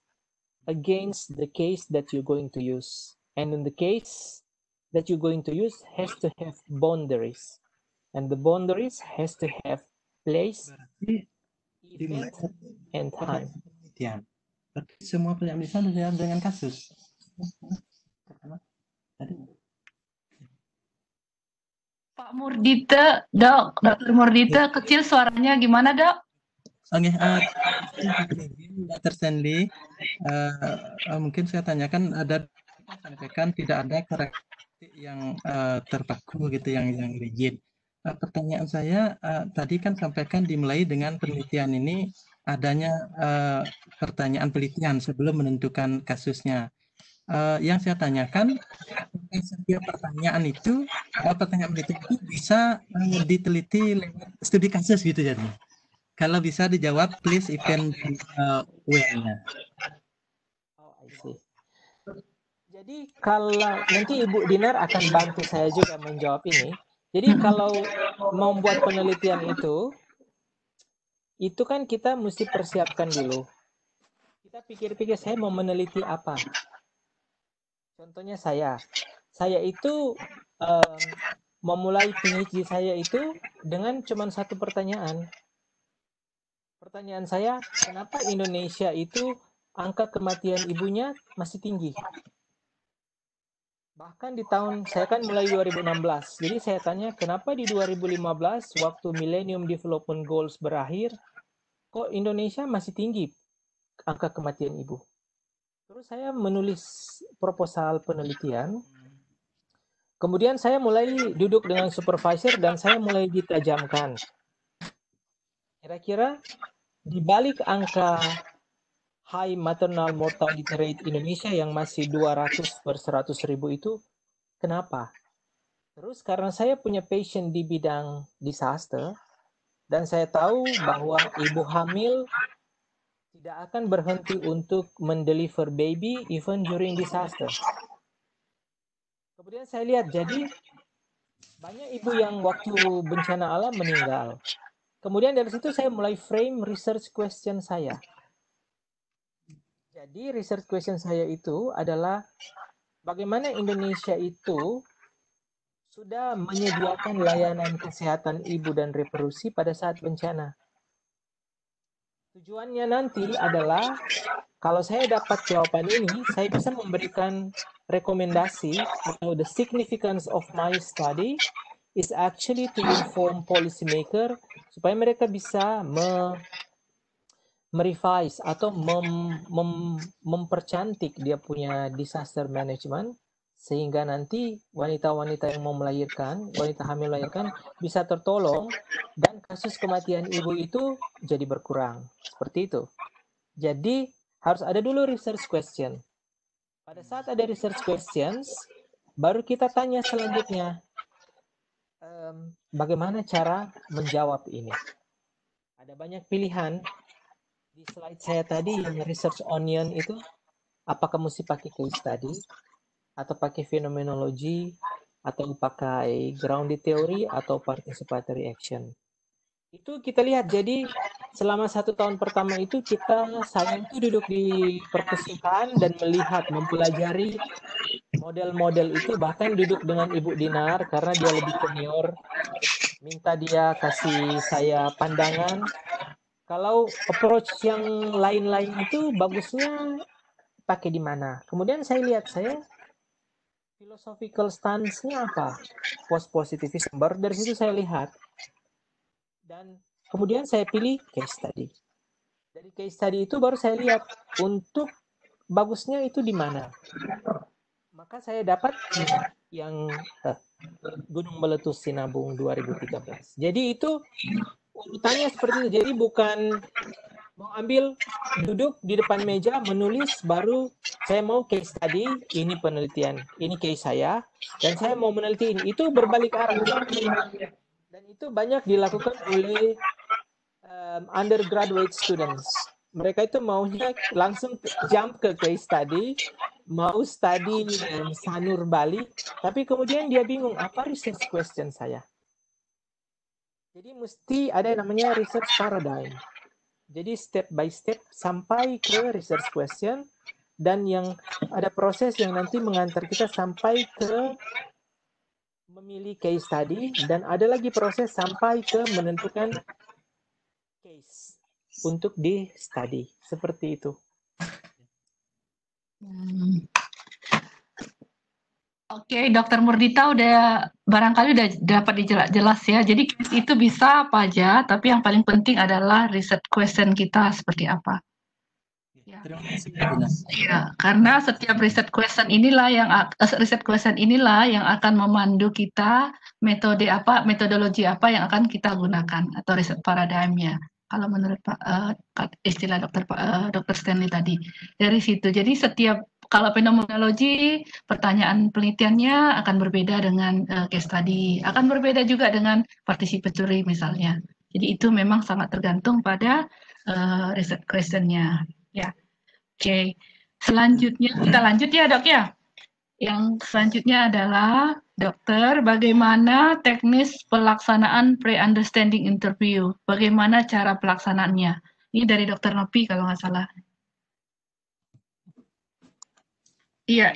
[SPEAKER 2] against the case that you're going to use. And in the case that you're going to use has to have boundaries. And the boundaries has to have place, event, and time.
[SPEAKER 4] Berarti semua penelitian dengan kasus.
[SPEAKER 1] Pak Murdita, Dok, Dr. Murdita, kecil suaranya gimana, Dok?
[SPEAKER 4] Oke, Dr. Stanley, mungkin saya tanyakan, ada sampaikan tidak ada karakteristik yang terpaku gitu, yang rigid. Pertanyaan saya tadi kan sampaikan dimulai dengan penelitian ini adanya pertanyaan penelitian sebelum menentukan kasusnya. Yang saya tanyakan, setiap pertanyaan itu, pertanyaan penelitian itu bisa diteliti lewat studi kasus gitu jadi. Kalau bisa dijawab, please event when-nya.
[SPEAKER 2] Oh, I see. Jadi kalau nanti Ibu Dinar akan bantu saya juga menjawab ini. Jadi kalau membuat penelitian itu kan kita mesti persiapkan dulu. Kita pikir-pikir saya mau meneliti apa. Contohnya saya itu memulai PhD saya itu dengan cuma satu pertanyaan. Pertanyaan saya, kenapa Indonesia itu angka kematian ibunya masih tinggi? Bahkan di tahun, saya kan mulai 2016, jadi saya tanya, kenapa di 2015, waktu Millennium Development Goals berakhir, kok Indonesia masih tinggi angka kematian ibu? Terus saya menulis proposal penelitian, kemudian saya mulai duduk dengan supervisor dan saya mulai ditajamkan. Kira-kira di balik angka high maternal mortality rate Indonesia yang masih 200 per 100.000 itu, kenapa? Terus karena saya punya passion di bidang disaster, dan saya tahu bahwa ibu hamil tidak akan berhenti untuk mendeliver baby even during disaster. Kemudian saya lihat, jadi banyak ibu yang waktu bencana alam meninggal. Kemudian dari situ saya mulai frame research question saya. Jadi research question saya itu adalah bagaimana Indonesia itu sudah menyediakan layanan kesehatan ibu dan reproduksi pada saat bencana. Tujuannya nanti adalah kalau saya dapat jawaban ini, saya bisa memberikan rekomendasi atau the significance of my study is actually to inform policymaker supaya mereka bisa merevise atau mempercantik dia punya disaster management sehingga nanti wanita-wanita yang mau melahirkan, wanita hamil melahirkan bisa tertolong dan kasus kematian ibu itu jadi berkurang. Seperti itu. Jadi harus ada dulu research question. Pada saat ada research questions, baru kita tanya selanjutnya, bagaimana cara menjawab ini. Ada banyak pilihan. Di slide saya tadi yang research onion itu, apakah mesti pakai case study, atau pakai fenomenologi, atau pakai grounded theory, atau participatory action. Itu kita lihat, jadi selama 1 tahun pertama itu saya itu duduk di perpustakaan dan melihat, mempelajari model-model itu, bahkan duduk dengan Ibu Dinar karena dia lebih senior, minta dia kasih saya pandangan. Kalau approach yang lain-lain itu bagusnya pakai di mana. Kemudian saya lihat, philosophical stance-nya apa? Post-positivism. Baru dari situ saya lihat. Dan kemudian saya pilih case study. Dari case study itu baru saya lihat untuk bagusnya itu di mana. Maka saya dapat yang Gunung Meletus Sinabung 2013. Jadi itu urutannya seperti itu. Jadi bukan mau ambil, duduk di depan meja, menulis, baru saya mau case study, ini penelitian, ini case saya, dan saya mau meneliti ini. Itu berbalik arah. Dan itu banyak dilakukan oleh undergraduate students. Mereka itu maunya langsung jump ke case study, mau study Sanur Bali, tapi kemudian dia bingung, apa research question saya? Jadi mesti ada yang namanya research paradigm. Jadi step by step sampai ke research question, dan yang ada proses yang nanti mengantar kita sampai ke memilih case study, dan ada lagi proses sampai ke menentukan case untuk di study. Seperti itu.
[SPEAKER 1] Oke, Dokter Murdita barangkali udah dapat jelas ya. Jadi case itu bisa apa aja, tapi yang paling penting adalah research question kita seperti apa. Ya.
[SPEAKER 4] Terima kasih, Dina.
[SPEAKER 1] Iya, karena setiap research question inilah yang akan memandu kita metodologi apa yang akan kita gunakan atau research paradigmnya. Kalau menurut istilah Dr. Stanley tadi dari situ. Jadi kalau fenomenologi, pertanyaan penelitiannya akan berbeda dengan case study, akan berbeda juga dengan participatory misalnya. Jadi itu memang sangat tergantung pada research question-nya. Ya. Oke, selanjutnya kita lanjut ya dok ya. Yang selanjutnya adalah dokter, bagaimana teknis pelaksanaan pre-understanding interview? Bagaimana cara pelaksanaannya? Ini dari dokter Nopi kalau nggak salah. Iya,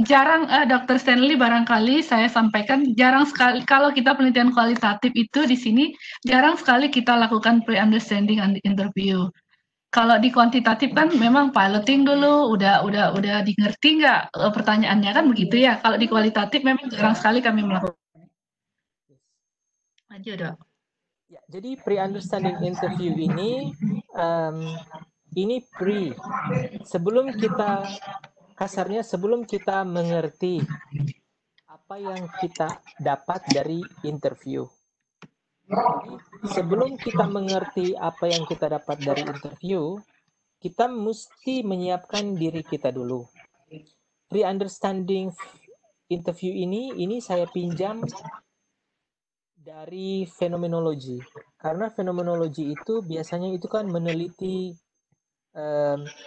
[SPEAKER 1] jarang Dokter Stanley barangkali saya sampaikan jarang sekali kalau kita penelitian kualitatif itu di sini jarang sekali kita lakukan pre-understanding interview. Kalau di kuantitatif kan memang piloting dulu, udah dimengerti nggak pertanyaannya kan begitu ya. Kalau di kualitatif memang jarang sekali kami melakukan. Lanjut dok.
[SPEAKER 2] Ya, jadi pre-understanding interview ini pre. Sebelum kita mengerti apa yang kita dapat dari interview. Jadi sebelum kita mengerti apa yang kita dapat dari interview, kita mesti menyiapkan diri kita dulu. Pre-understanding interview ini saya pinjam dari fenomenologi. Karena fenomenologi itu biasanya itu kan meneliti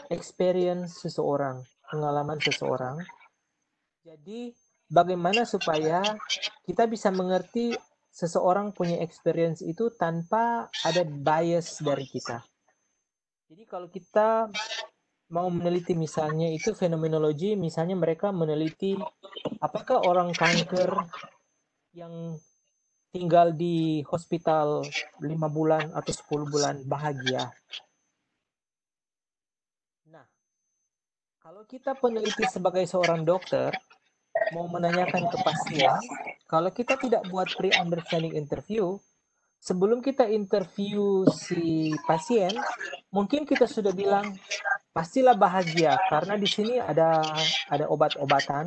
[SPEAKER 2] experience seseorang, pengalaman seseorang. Jadi bagaimana supaya kita bisa mengerti seseorang punya experience itu tanpa ada bias dari kita. Jadi kalau kita mau meneliti misalnya itu fenomenologi, misalnya mereka meneliti apakah orang kanker yang tinggal di hospital 5 bulan atau 10 bulan bahagia. Nah, kalau kita peneliti sebagai seorang dokter, mau menanyakan ke pasien, kalau kita tidak buat pre-understanding interview, sebelum kita interview si pasien, mungkin kita sudah bilang, pastilah bahagia, karena di sini ada obat-obatan,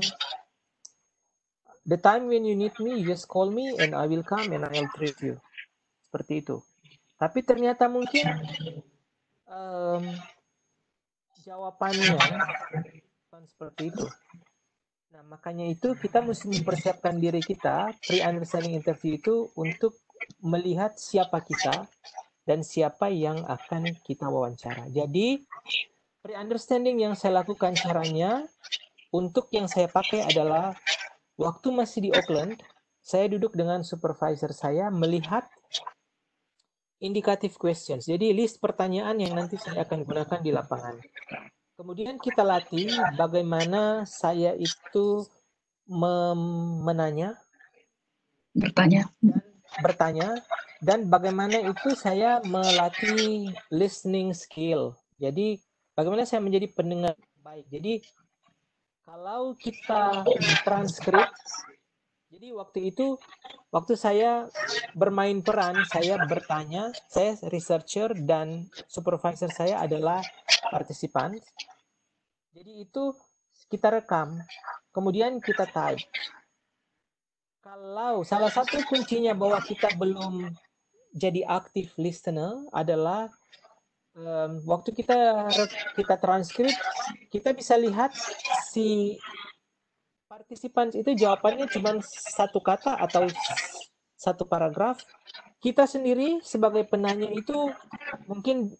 [SPEAKER 2] the time when you need me, you just call me and I will come and I'll treat you. Seperti itu. Tapi ternyata mungkin jawabannya bukan seperti itu. Nah, makanya itu kita mesti mempersiapkan diri kita, pre-understanding interview itu untuk melihat siapa kita dan siapa yang akan kita wawancara. Jadi, pre-understanding yang saya lakukan caranya, untuk yang saya pakai adalah, waktu masih di Auckland, saya duduk dengan supervisor saya melihat indicative questions. Jadi, list pertanyaan yang nanti saya akan gunakan di lapangan. Kemudian kita latih bagaimana saya itu bertanya, dan bagaimana itu saya melatih listening skill. Jadi bagaimana saya menjadi pendengar baik. Jadi kalau kita transkrip, jadi waktu saya bermain peran, saya bertanya, saya researcher dan supervisor saya adalah partisipan. Jadi itu kita rekam, kemudian kita type. Kalau salah satu kuncinya bahwa kita belum jadi active listener adalah waktu kita transkrip, kita bisa lihat si partisipan itu jawabannya cuma satu kata atau satu paragraf. Kita sendiri sebagai penanya itu mungkin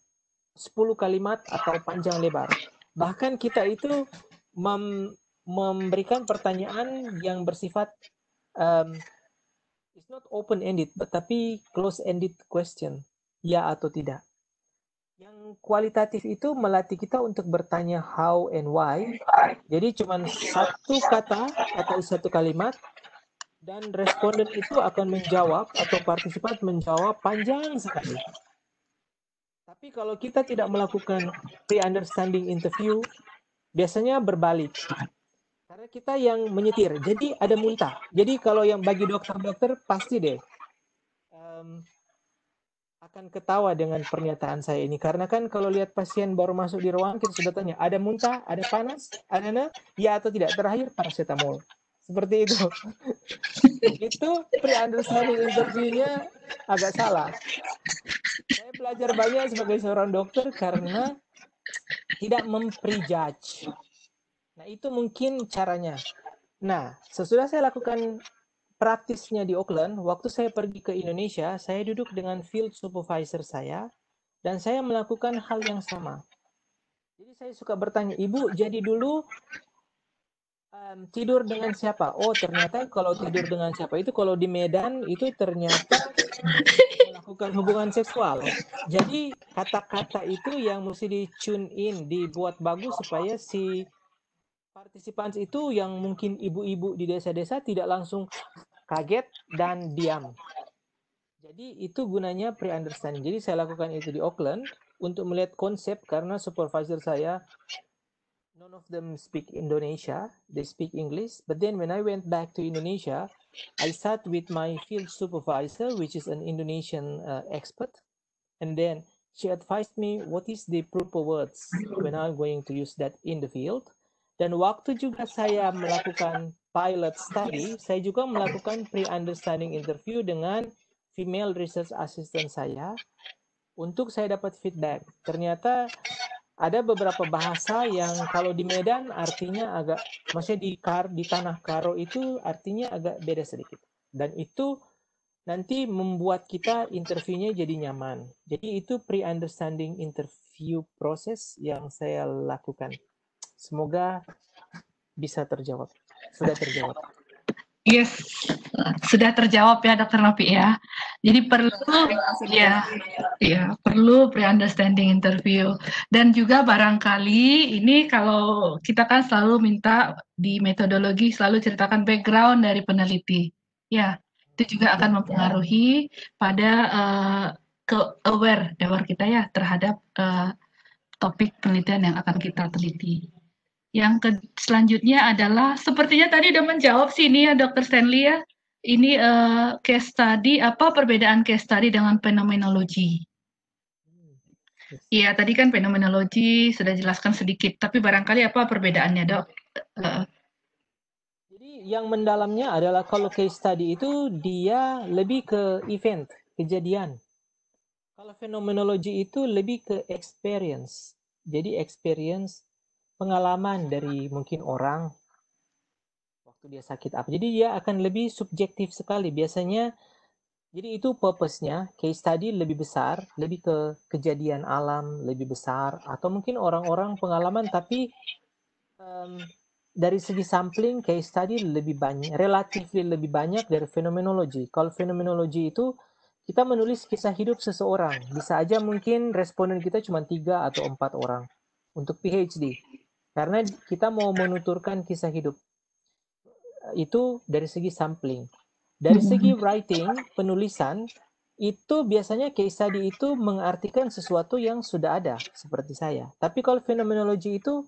[SPEAKER 2] 10 kalimat atau panjang lebar. Bahkan kita itu memberikan pertanyaan yang bersifat it's not open-ended, tapi close-ended question, ya atau tidak. Yang kualitatif itu melatih kita untuk bertanya how and why. Jadi cuma satu kata atau satu kalimat, dan responden itu akan menjawab atau partisipan menjawab panjang sekali. Tapi kalau kita tidak melakukan pre-understanding interview, biasanya berbalik. Karena kita yang menyetir, jadi ada muntah. Jadi kalau yang bagi dokter-dokter pasti deh akan ketawa dengan pernyataan saya ini. Karena kan kalau lihat pasien baru masuk di ruangan, kita sudah tanya, ada muntah, ada panas, ada ya atau tidak. Terakhir paracetamol. Seperti itu. Itu pre-understanding interview-nya agak salah. Saya belajar banyak sebagai seorang dokter karena tidak memprejudge. Nah, itu mungkin caranya. Nah, sesudah saya lakukan praktisnya di Auckland, waktu saya pergi ke Indonesia, saya duduk dengan field supervisor saya, dan saya melakukan hal yang sama. Jadi saya suka bertanya, Ibu, jadi dulu tidur dengan siapa? Oh, ternyata kalau tidur dengan siapa itu kalau di Medan itu ternyata melakukan hubungan seksual. Jadi kata-kata itu yang mesti di-tune in, dibuat bagus supaya si partisipan itu yang mungkin ibu-ibu di desa-desa tidak langsung kaget dan diam. Jadi itu gunanya pre-understanding. Jadi saya lakukan itu di Auckland untuk melihat konsep karena supervisor saya none of them speak Indonesia, they speak English. But then when I went back to Indonesia, I sat with my field supervisor, which is an Indonesian expert, and then she advised me what is the proper words when I'm going to use that in the field. Dan waktu juga saya melakukan pilot study, saya juga melakukan pre-understanding interview dengan female research assistant saya untuk saya dapat feedback. Ternyata ada beberapa bahasa yang kalau di Medan artinya agak, maksudnya di tanah Karo itu artinya agak beda sedikit. Dan itu nanti membuat kita interviewnya jadi nyaman. Jadi itu pre-understanding interview proses yang saya lakukan. Semoga bisa terjawab. Sudah terjawab.
[SPEAKER 1] Yes, sudah terjawab ya Dr. Novi ya. Jadi perlu perlu pre-understanding interview, dan juga barangkali ini kalau kita kan selalu minta di metodologi selalu ceritakan background dari peneliti. Ya, itu juga akan mempengaruhi pada aware kita ya terhadap topik penelitian yang akan kita teliti. Yang selanjutnya adalah, sepertinya tadi udah menjawab sih ini ya Dr. Stanley ya. Ini case study, apa perbedaan case study dengan fenomenologi? Iya, tadi kan fenomenologi sudah jelaskan sedikit, tapi barangkali apa perbedaannya, Dok?
[SPEAKER 2] Jadi yang mendalamnya adalah kalau case study itu dia lebih ke event, kejadian. Kalau fenomenologi itu lebih ke experience. Jadi experience, pengalaman dari mungkin orang waktu dia sakit apa. Jadi dia akan lebih subjektif sekali. Biasanya, jadi itu purpose-nya, case study lebih besar, lebih ke kejadian alam lebih besar, atau mungkin orang-orang pengalaman, tapi dari segi sampling case study lebih banyak, relatif lebih banyak dari fenomenologi. Kalau fenomenologi itu kita menulis kisah hidup seseorang, bisa aja mungkin responden kita cuma 3 atau 4 orang untuk PhD, karena kita mau menuturkan kisah hidup. Itu dari segi sampling. Dari segi writing, penulisan, itu biasanya case study itu mengartikan sesuatu yang sudah ada, seperti saya. Tapi kalau fenomenologi itu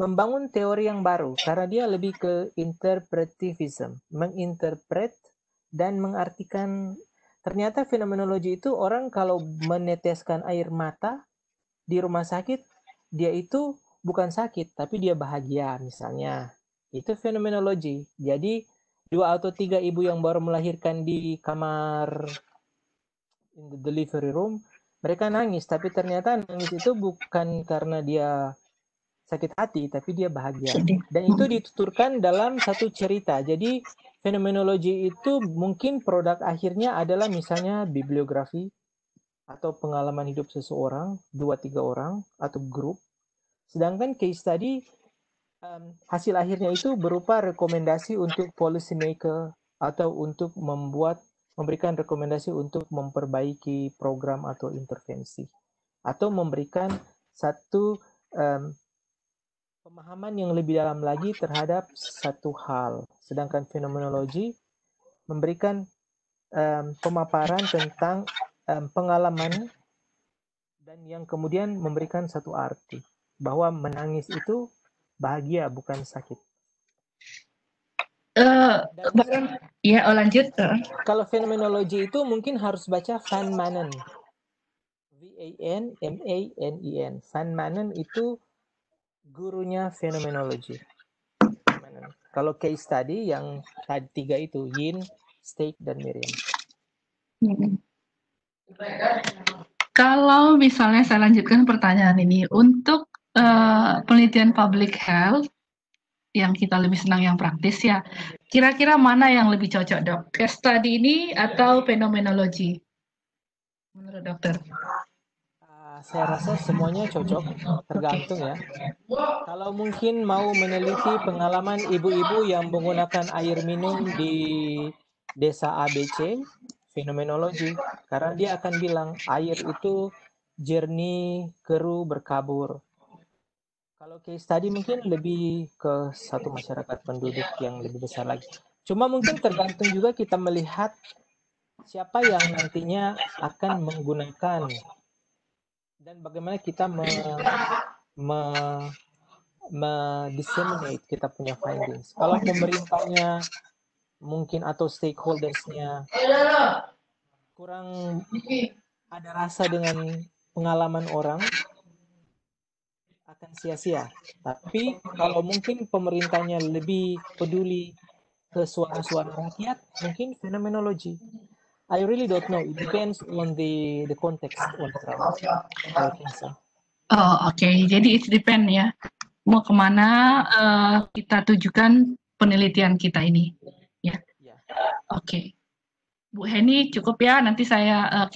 [SPEAKER 2] membangun teori yang baru, karena dia lebih ke interpretivism, menginterpret dan mengartikan. Ternyata fenomenologi itu orang kalau meneteskan air mata di rumah sakit, dia itu bukan sakit, tapi dia bahagia misalnya. Itu fenomenologi. Jadi 2 atau 3 ibu yang baru melahirkan di kamar in the delivery room, mereka nangis, tapi ternyata nangis itu bukan karena dia sakit hati, tapi dia bahagia. Dan itu dituturkan dalam satu cerita. Jadi fenomenologi itu mungkin produk akhirnya adalah misalnya bibliografi atau pengalaman hidup seseorang, 2-3 orang atau grup. Sedangkan case study hasil akhirnya itu berupa rekomendasi untuk policy maker atau untuk memberikan rekomendasi untuk memperbaiki program atau intervensi, atau memberikan satu pemahaman yang lebih dalam lagi terhadap satu hal. Sedangkan fenomenologi memberikan pemaparan tentang pengalaman dan yang kemudian memberikan satu arti bahwa menangis itu bahagia, bukan sakit.
[SPEAKER 1] Ya, lanjut.
[SPEAKER 2] Kalau fenomenologi itu mungkin harus baca Van Manen. V-A-N-M-A-N-E-N. Van Manen itu gurunya fenomenologi. Kalau case study yang tadi 3 itu, Yin, Steak, dan Miriam.
[SPEAKER 1] Kalau misalnya saya lanjutkan pertanyaan ini, untuk penelitian public health, yang kita lebih senang yang praktis ya, kira-kira mana yang lebih cocok, Dok? Case study ini atau fenomenologi? Menurut dokter?
[SPEAKER 2] Saya rasa semuanya cocok, tergantung ya. Kalau mungkin mau meneliti pengalaman ibu-ibu yang menggunakan air minum di desa ABC, fenomenologi, karena dia akan bilang air itu jernih, keruh, berkabur. Kalau case study mungkin lebih ke satu masyarakat penduduk yang lebih besar lagi. Cuma mungkin tergantung juga kita melihat siapa yang nantinya akan menggunakan dan bagaimana kita disseminate kita punya findings. Kalau pemerintahnya mungkin atau stakeholders-nya kurang ada rasa dengan pengalaman orang, akan sia-sia. Tapi kalau mungkin pemerintahnya lebih peduli ke suara-suara rakyat, mungkin fenomenologi. I really don't know. It depends on the context on the ground. I think so.
[SPEAKER 1] Oh, oke. Jadi it depend ya. Mau kemana kita tujukan penelitian kita ini. Ya. Oke. Bu Heni cukup ya. Nanti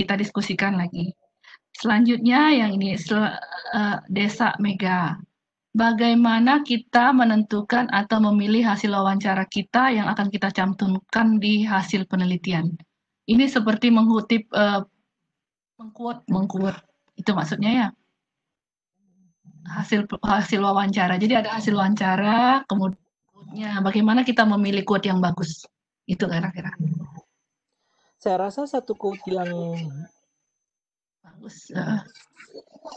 [SPEAKER 1] kita diskusikan lagi. Selanjutnya yang ini Desa Mega. Bagaimana kita menentukan atau memilih hasil wawancara kita yang akan kita cantumkan di hasil penelitian? Ini seperti mengutip, mengquote, itu maksudnya ya? Hasil wawancara. Jadi ada hasil wawancara, kemudian bagaimana kita memilih quote yang bagus? Itu kira-kira.
[SPEAKER 2] Saya rasa satu quote yang
[SPEAKER 1] bagus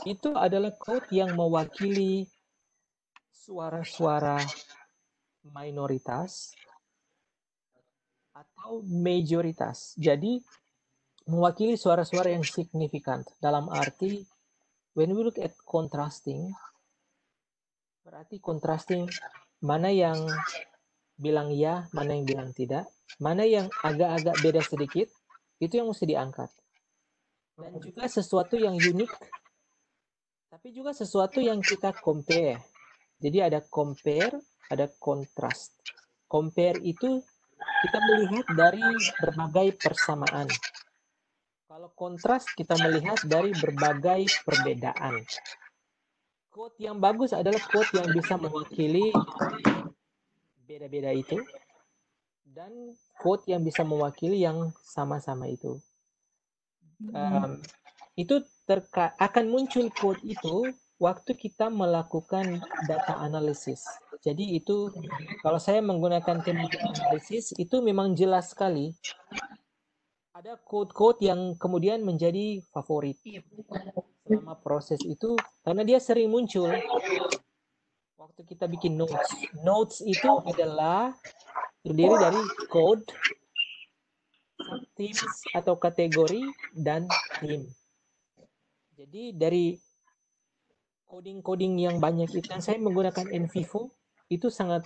[SPEAKER 2] itu adalah quote yang mewakili suara-suara minoritas atau majoritas. Jadi mewakili suara-suara yang signifikan. Dalam arti when we look at contrasting, berarti contrasting mana yang bilang ya, mana yang bilang tidak, mana yang agak-agak beda sedikit, itu yang mesti diangkat. Dan juga sesuatu yang unik, tapi juga sesuatu yang kita compare. Jadi ada compare, ada contrast. Compare itu kita melihat dari berbagai persamaan. Kalau kontras kita melihat dari berbagai perbedaan. Quote yang bagus adalah quote yang bisa mewakili beda-beda itu, dan quote yang bisa mewakili yang sama-sama itu. Itu akan muncul quote itu waktu kita melakukan data analisis. Jadi itu kalau saya menggunakan teknik analisis itu memang jelas sekali ada quote-quote yang kemudian menjadi favorit selama proses itu karena dia sering muncul waktu kita bikin notes. Notes itu adalah terdiri dari code, subthemes atau kategori, dan theme. Jadi dari coding-coding yang banyak itu, yang saya menggunakan NVivo, itu sangat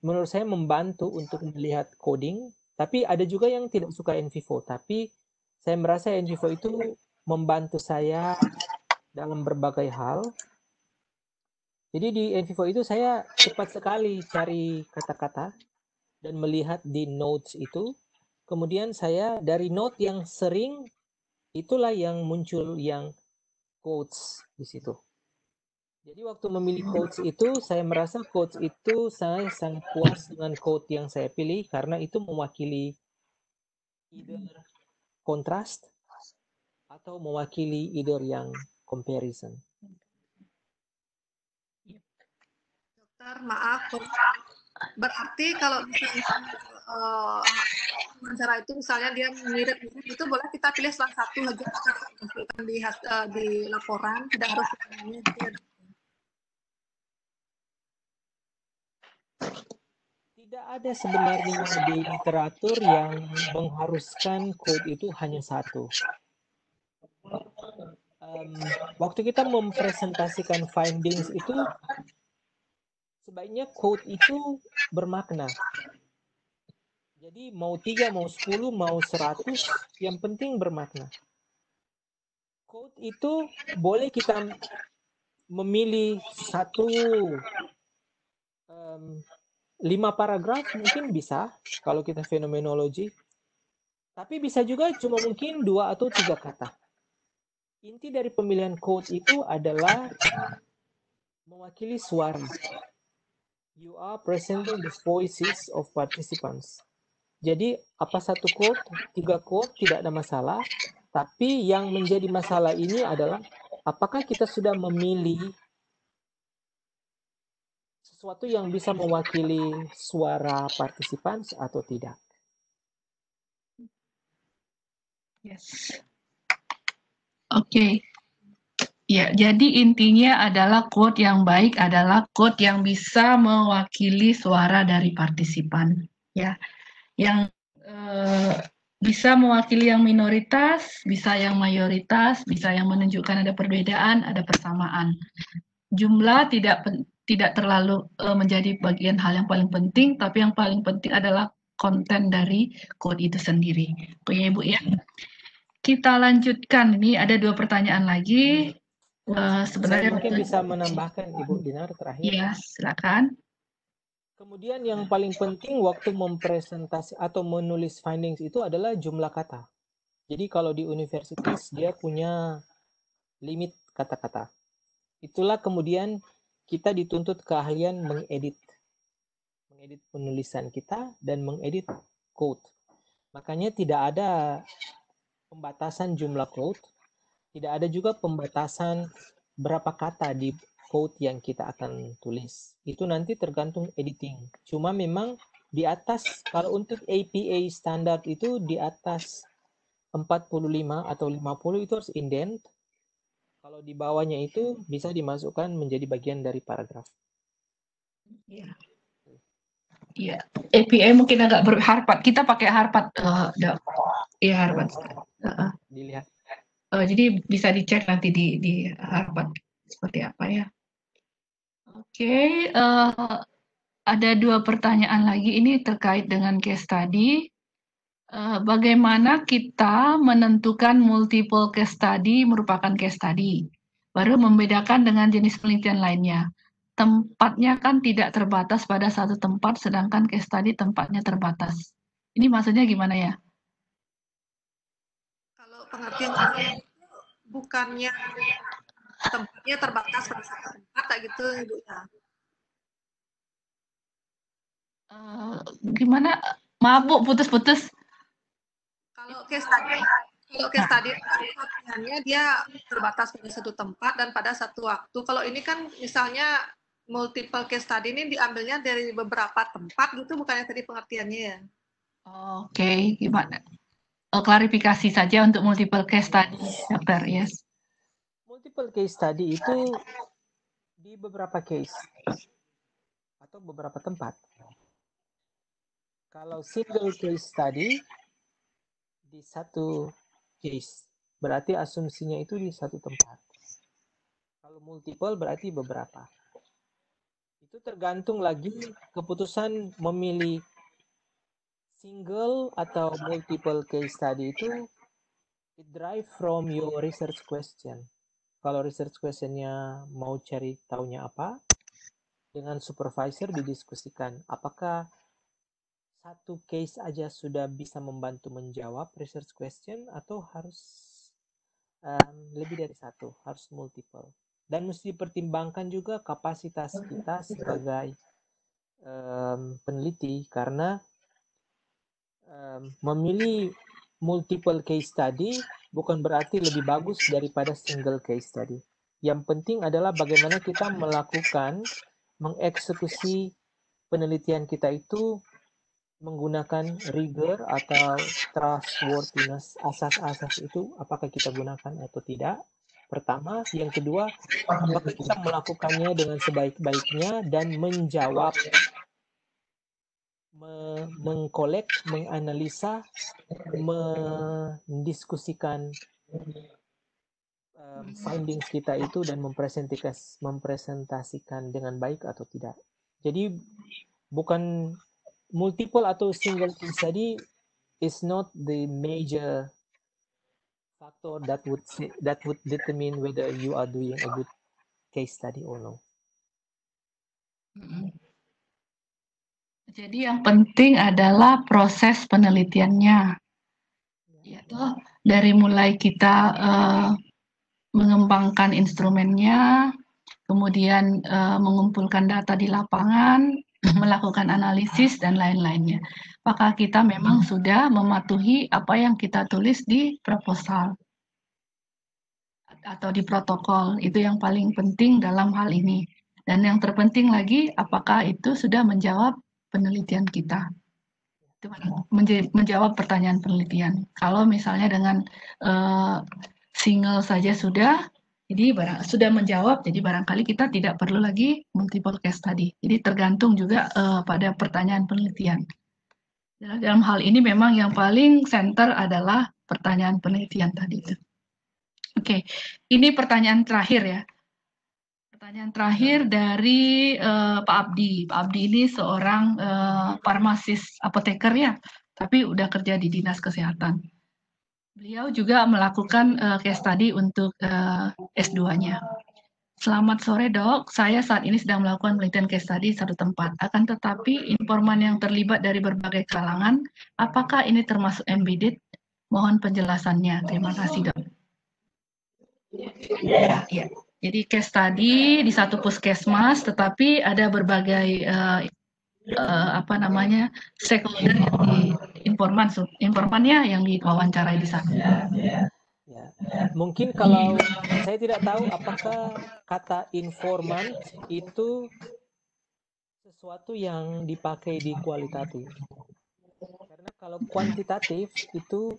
[SPEAKER 2] menurut saya membantu untuk melihat coding. Tapi ada juga yang tidak suka NVivo, tapi saya merasa NVivo itu membantu saya dalam berbagai hal. Jadi di NVivo itu saya cepat sekali cari kata-kata dan melihat di notes itu. Kemudian saya dari note yang sering, itulah yang muncul yang quotes di situ. Jadi waktu memilih quotes itu, saya merasa quotes itu saya sangat puas dengan quote yang saya pilih karena itu mewakili either contrast atau mewakili either yang comparison.
[SPEAKER 5] Dokter, maaf, berarti kalau misalnya wawancara itu misalnya dia mirip itu boleh kita pilih salah satu aja kita lihat di laporan, tidak harus semuanya.
[SPEAKER 2] Tidak ada sebenarnya di literatur yang mengharuskan quote itu hanya satu. Waktu kita mempresentasikan findings itu, sebaiknya quote itu bermakna. Jadi mau 3, mau 10, mau 100, yang penting bermakna. Quote itu boleh kita memilih 5 paragraf mungkin bisa kalau kita fenomenologi. Tapi bisa juga cuma mungkin 2 atau 3 kata. Inti dari pemilihan quote itu adalah mewakili suara. You are presenting the voices of participants. Jadi apa satu quote, 3 quote tidak ada masalah. Tapi yang menjadi masalah ini adalah apakah kita sudah memilih sesuatu yang bisa mewakili suara participants atau tidak.
[SPEAKER 1] Yes. Oke. Ya, jadi intinya adalah quote yang baik adalah quote yang bisa mewakili suara dari partisipan, ya, yang bisa mewakili yang minoritas, bisa yang mayoritas, bisa yang menunjukkan ada perbedaan, ada persamaan. Jumlah tidak terlalu menjadi bagian hal yang paling penting, tapi yang paling penting adalah konten dari quote itu sendiri. Oke, Ibu ya. Kita lanjutkan, ini ada 2 pertanyaan lagi.
[SPEAKER 2] Sebenarnya saya mungkin bisa menambahkan Ibu Dinar terakhir.
[SPEAKER 1] Iya, silakan.
[SPEAKER 2] Kemudian yang paling penting waktu mempresentasi atau menulis findings itu adalah jumlah kata. Jadi kalau di universitas dia punya limit kata-kata. Itulah kemudian kita dituntut keahlian mengedit penulisan kita dan mengedit quote. Makanya tidak ada pembatasan jumlah quote. Tidak ada juga pembatasan berapa kata di quote yang kita akan tulis. Itu nanti tergantung editing. Cuma memang di atas, kalau untuk APA standar itu di atas 45 atau 50 itu harus indent. Kalau di bawahnya itu bisa dimasukkan menjadi bagian dari paragraf.
[SPEAKER 1] Iya. Iya. APA mungkin agak berharpat. Kita pakai harpat, Dok. Iya, harpat.
[SPEAKER 2] Dilihat.
[SPEAKER 1] Jadi bisa dicek nanti di Harvard seperti apa ya. Oke, Ada 2 pertanyaan lagi, ini terkait dengan case study. Bagaimana kita menentukan multiple case study merupakan case study? Baru membedakan dengan jenis penelitian lainnya. Tempatnya kan tidak terbatas pada satu tempat, sedangkan case study tempatnya terbatas. Ini maksudnya gimana ya?
[SPEAKER 5] Kalau pengertian bukannya tempatnya terbatas pada satu tempat, kayak gitu, Ibu ya.
[SPEAKER 1] Gimana? Maaf Bu, putus-putus.
[SPEAKER 5] Kalau case study artinya dia terbatas pada satu tempat dan pada satu waktu. Kalau ini kan misalnya multiple case study ini diambilnya dari beberapa tempat gitu, bukannya tadi pengertiannya ya?
[SPEAKER 1] Oke, gimana? Klarifikasi saja untuk multiple case study, Dokter. Yes.
[SPEAKER 2] Multiple case study itu di beberapa case atau beberapa tempat. Kalau single case study di satu case, berarti asumsinya itu di satu tempat. Kalau multiple berarti beberapa. Itu tergantung lagi keputusan memilih single atau multiple case study itu it drive from your research question. Kalau research questionnya mau cari taunya apa, dengan supervisor didiskusikan apakah satu case aja sudah bisa membantu menjawab research question atau harus lebih dari satu, harus multiple. Dan mesti dipertimbangkan juga kapasitas kita sebagai peneliti, karena memilih multiple case study bukan berarti lebih bagus daripada single case study. Yang penting adalah bagaimana kita melakukan, mengeksekusi penelitian kita itu menggunakan rigor atau trustworthiness, asas-asas itu apakah kita gunakan atau tidak. Pertama, yang kedua, apakah kita melakukannya dengan sebaik-baiknya dan menjawab, mengkolek, menganalisa, mendiskusikan findings kita itu dan mempresentasikan dengan baik atau tidak. Jadi bukan multiple atau single case study is not the major factor that would determine whether you are doing a good case study or no.
[SPEAKER 1] Jadi yang penting adalah proses penelitiannya, yaitu dari mulai kita mengembangkan instrumennya, kemudian mengumpulkan data di lapangan, melakukan analisis dan lain-lainnya. Apakah kita memang sudah mematuhi apa yang kita tulis di proposal atau di protokol? Itu yang paling penting dalam hal ini. Dan yang terpenting lagi, apakah itu sudah menjawab penelitian kita? Itu menjawab pertanyaan penelitian. Kalau misalnya dengan single saja sudah, jadi sudah menjawab, jadi barangkali kita tidak perlu lagi multiple case study. Jadi tergantung juga pada pertanyaan penelitian. Dalam hal ini memang yang paling center adalah pertanyaan penelitian tadi itu. Oke, ini pertanyaan terakhir ya. Pertanyaan terakhir dari Pak Abdi. Pak Abdi ini seorang farmasis apoteker ya, tapi udah kerja di Dinas Kesehatan. Beliau juga melakukan case study untuk S2-nya. Selamat sore dok, saya saat ini sedang melakukan penelitian case study di satu tempat. Akan tetapi informan yang terlibat dari berbagai kalangan, apakah ini termasuk embedded? Mohon penjelasannya. Terima kasih dok. Ya. Jadi case study di satu puskesmas, tetapi ada berbagai stakeholder yang informannya yang diwawancarai di sana.
[SPEAKER 2] Ya. Mungkin kalau saya tidak tahu apakah kata informan itu sesuatu yang dipakai di kualitatif. Karena kalau kuantitatif itu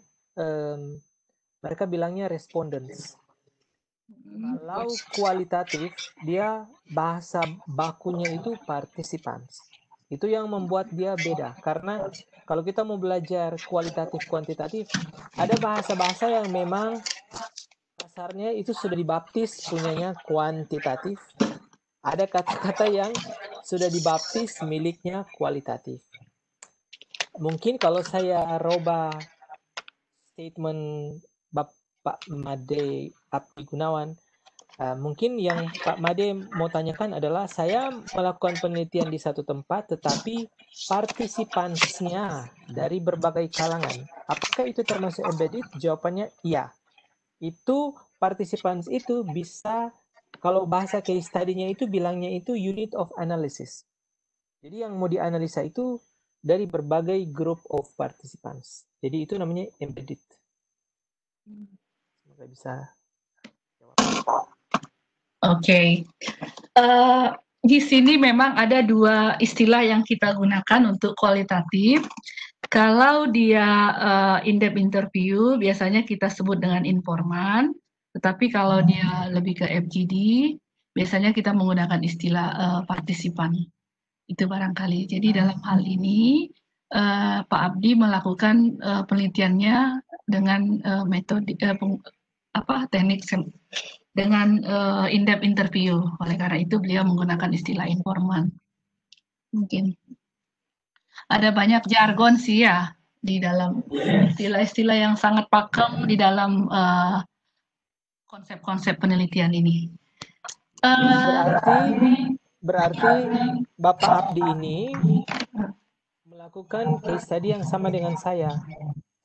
[SPEAKER 2] mereka bilangnya respondents. Kalau kualitatif dia bahasa bakunya itu participants. Itu yang membuat dia beda, karena kalau kita mau belajar kualitatif kuantitatif, ada bahasa-bahasa yang memang kasarnya itu sudah dibaptis punyanya kuantitatif. Ada kata-kata yang sudah dibaptis miliknya kualitatif. Mungkin kalau saya robah statement Bapak Made Abdi Gunawan, mungkin yang Pak Made mau tanyakan adalah, saya melakukan penelitian di satu tempat, tetapi partisipansnya dari berbagai kalangan. Apakah itu termasuk embedded? Jawabannya iya. Itu participants itu bisa, kalau bahasa case study-nya itu bilangnya itu unit of analysis. Jadi yang mau dianalisa itu dari berbagai group of participants. Jadi itu namanya embedded. Semoga bisa jawab.
[SPEAKER 1] Oke. Di sini memang ada dua istilah yang kita gunakan untuk kualitatif. Kalau dia in-depth interview, biasanya kita sebut dengan informan. Tetapi kalau dia lebih ke FGD, biasanya kita menggunakan istilah partisipan. Itu barangkali. Jadi dalam hal ini, Pak Abdi melakukan penelitiannya dengan metode teknik dengan in-depth interview. Oleh karena itu beliau menggunakan istilah informan. Mungkin ada banyak jargon sih ya di dalam istilah-istilah yang sangat pakem di dalam konsep-konsep penelitian ini.
[SPEAKER 2] Berarti Bapak Abdi ini melakukan case study yang sama dengan saya.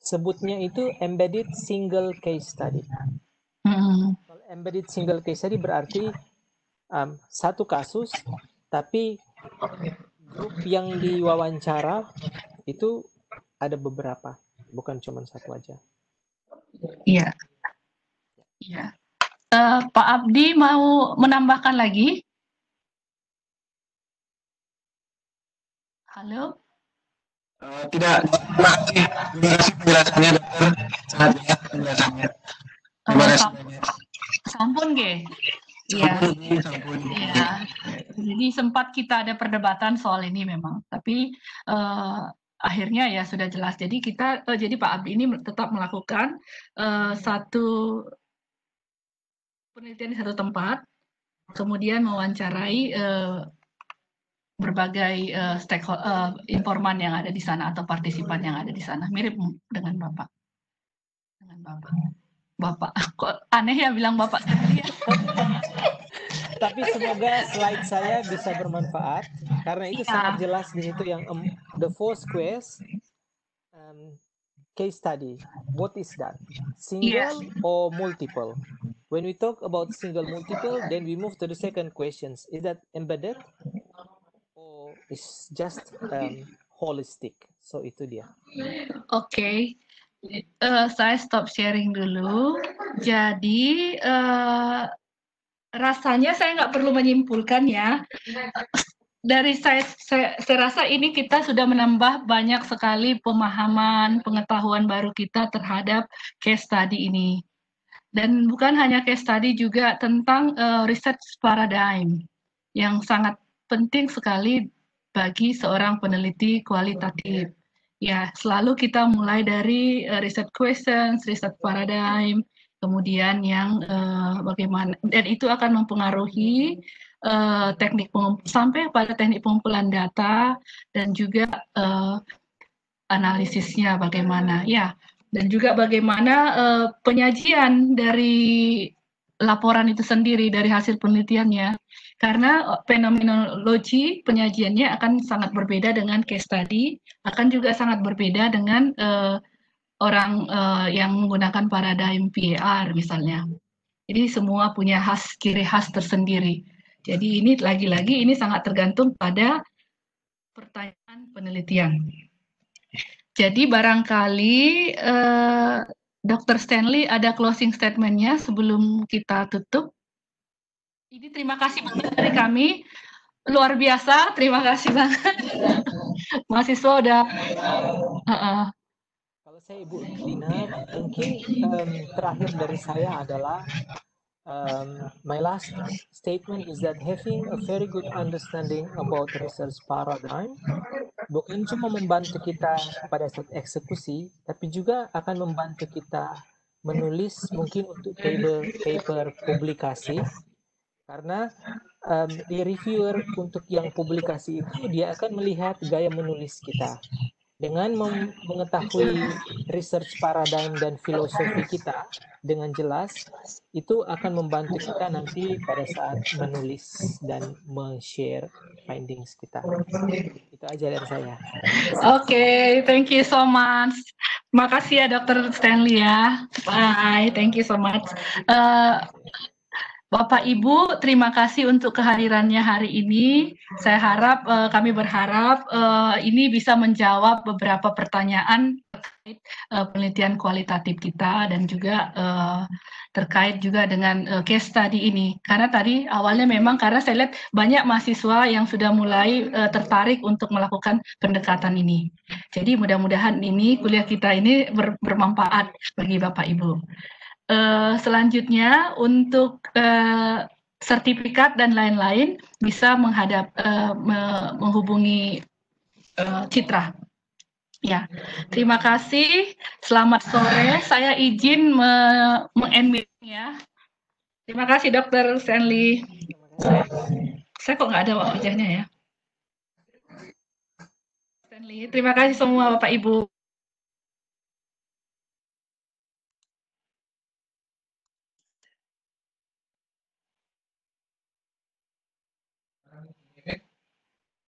[SPEAKER 2] Sebutnya itu embedded single case study. Kalau embedded single case study berarti satu kasus, tapi grup yang diwawancara itu ada beberapa, bukan cuma satu aja.
[SPEAKER 1] Iya. Iya. Pak Abdi mau menambahkan lagi? Halo?
[SPEAKER 6] Tidak, terima kasih penjelasannya, dokter. Sangat banyak penjelasannya. Terima kasih banyak.
[SPEAKER 1] Sampun, Ge. Iya. Iya. Jadi sempat kita ada perdebatan soal ini memang, tapi akhirnya ya sudah jelas. Jadi jadi Pak Abdi ini tetap melakukan satu penelitian di satu tempat, kemudian mewawancarai berbagai informan yang ada di sana atau partisipan yang ada di sana. Mirip dengan Bapak. Bapak. Kok aneh ya bilang Bapak sendiri ya?
[SPEAKER 2] Tapi semoga slide saya bisa bermanfaat, karena itu sangat jelas di situ yang the fourth quest case study. What is that? Single or multiple? When we talk about single multiple, then we move to the second questions. Is that embedded or is just holistic? So itu dia.
[SPEAKER 1] Oke. Saya stop sharing dulu. Jadi rasanya saya nggak perlu menyimpulkan ya. Dari saya rasa ini kita sudah menambah banyak sekali pemahaman, pengetahuan baru kita terhadap case study ini. Dan bukan hanya case study, juga tentang research paradigm yang sangat penting sekali bagi seorang peneliti kualitatif. Ya, selalu kita mulai dari research questions, research paradigm, kemudian yang bagaimana, dan itu akan mempengaruhi teknik sampai pada teknik pengumpulan data dan juga analisisnya bagaimana. Ya, dan juga bagaimana penyajian dari laporan itu sendiri, dari hasil penelitiannya. Karena fenomenologi penyajiannya akan sangat berbeda dengan case study, akan juga sangat berbeda dengan orang yang menggunakan paradigm PAR misalnya. Jadi semua punya ciri khas tersendiri. Jadi ini lagi-lagi ini sangat tergantung pada pertanyaan penelitian. Jadi barangkali Dr. Stanley ada closing statement-nya sebelum kita tutup. Ini terima kasih banget dari kami, luar biasa, terima kasih banget. Mahasiswa udah.
[SPEAKER 2] Kalau saya Ibu Dina, mungkin terakhir dari saya adalah my last statement is that having a very good understanding about research paradigm bukan cuma membantu kita pada saat eksekusi, tapi juga akan membantu kita menulis mungkin untuk paper publikasi, karena di reviewer untuk yang publikasi itu dia akan melihat gaya menulis kita. Dengan mengetahui research paradigm dan filosofi kita dengan jelas, itu akan membantu kita nanti pada saat menulis dan men-share findings kita. Itu aja dari saya.
[SPEAKER 1] Oke, thank you so much. Makasih ya Dr. Stanley ya. Bye, thank you so much. Bapak Ibu, terima kasih untuk kehadirannya hari ini. Saya harap, kami berharap ini bisa menjawab beberapa pertanyaan terkait penelitian kualitatif kita dan juga terkait juga dengan case study ini. Karena tadi awalnya memang karena saya lihat banyak mahasiswa yang sudah mulai tertarik untuk melakukan pendekatan ini. Jadi mudah-mudahan ini kuliah kita ini bermanfaat bagi Bapak Ibu. Selanjutnya untuk sertifikat dan lain-lain bisa menghubungi Citra. Ya, terima kasih. Selamat sore. Saya izin meng-end ya. Terima kasih Dr. Stanley. Saya kok nggak ada wajahnya ya. Stanley, terima kasih semua Bapak Ibu.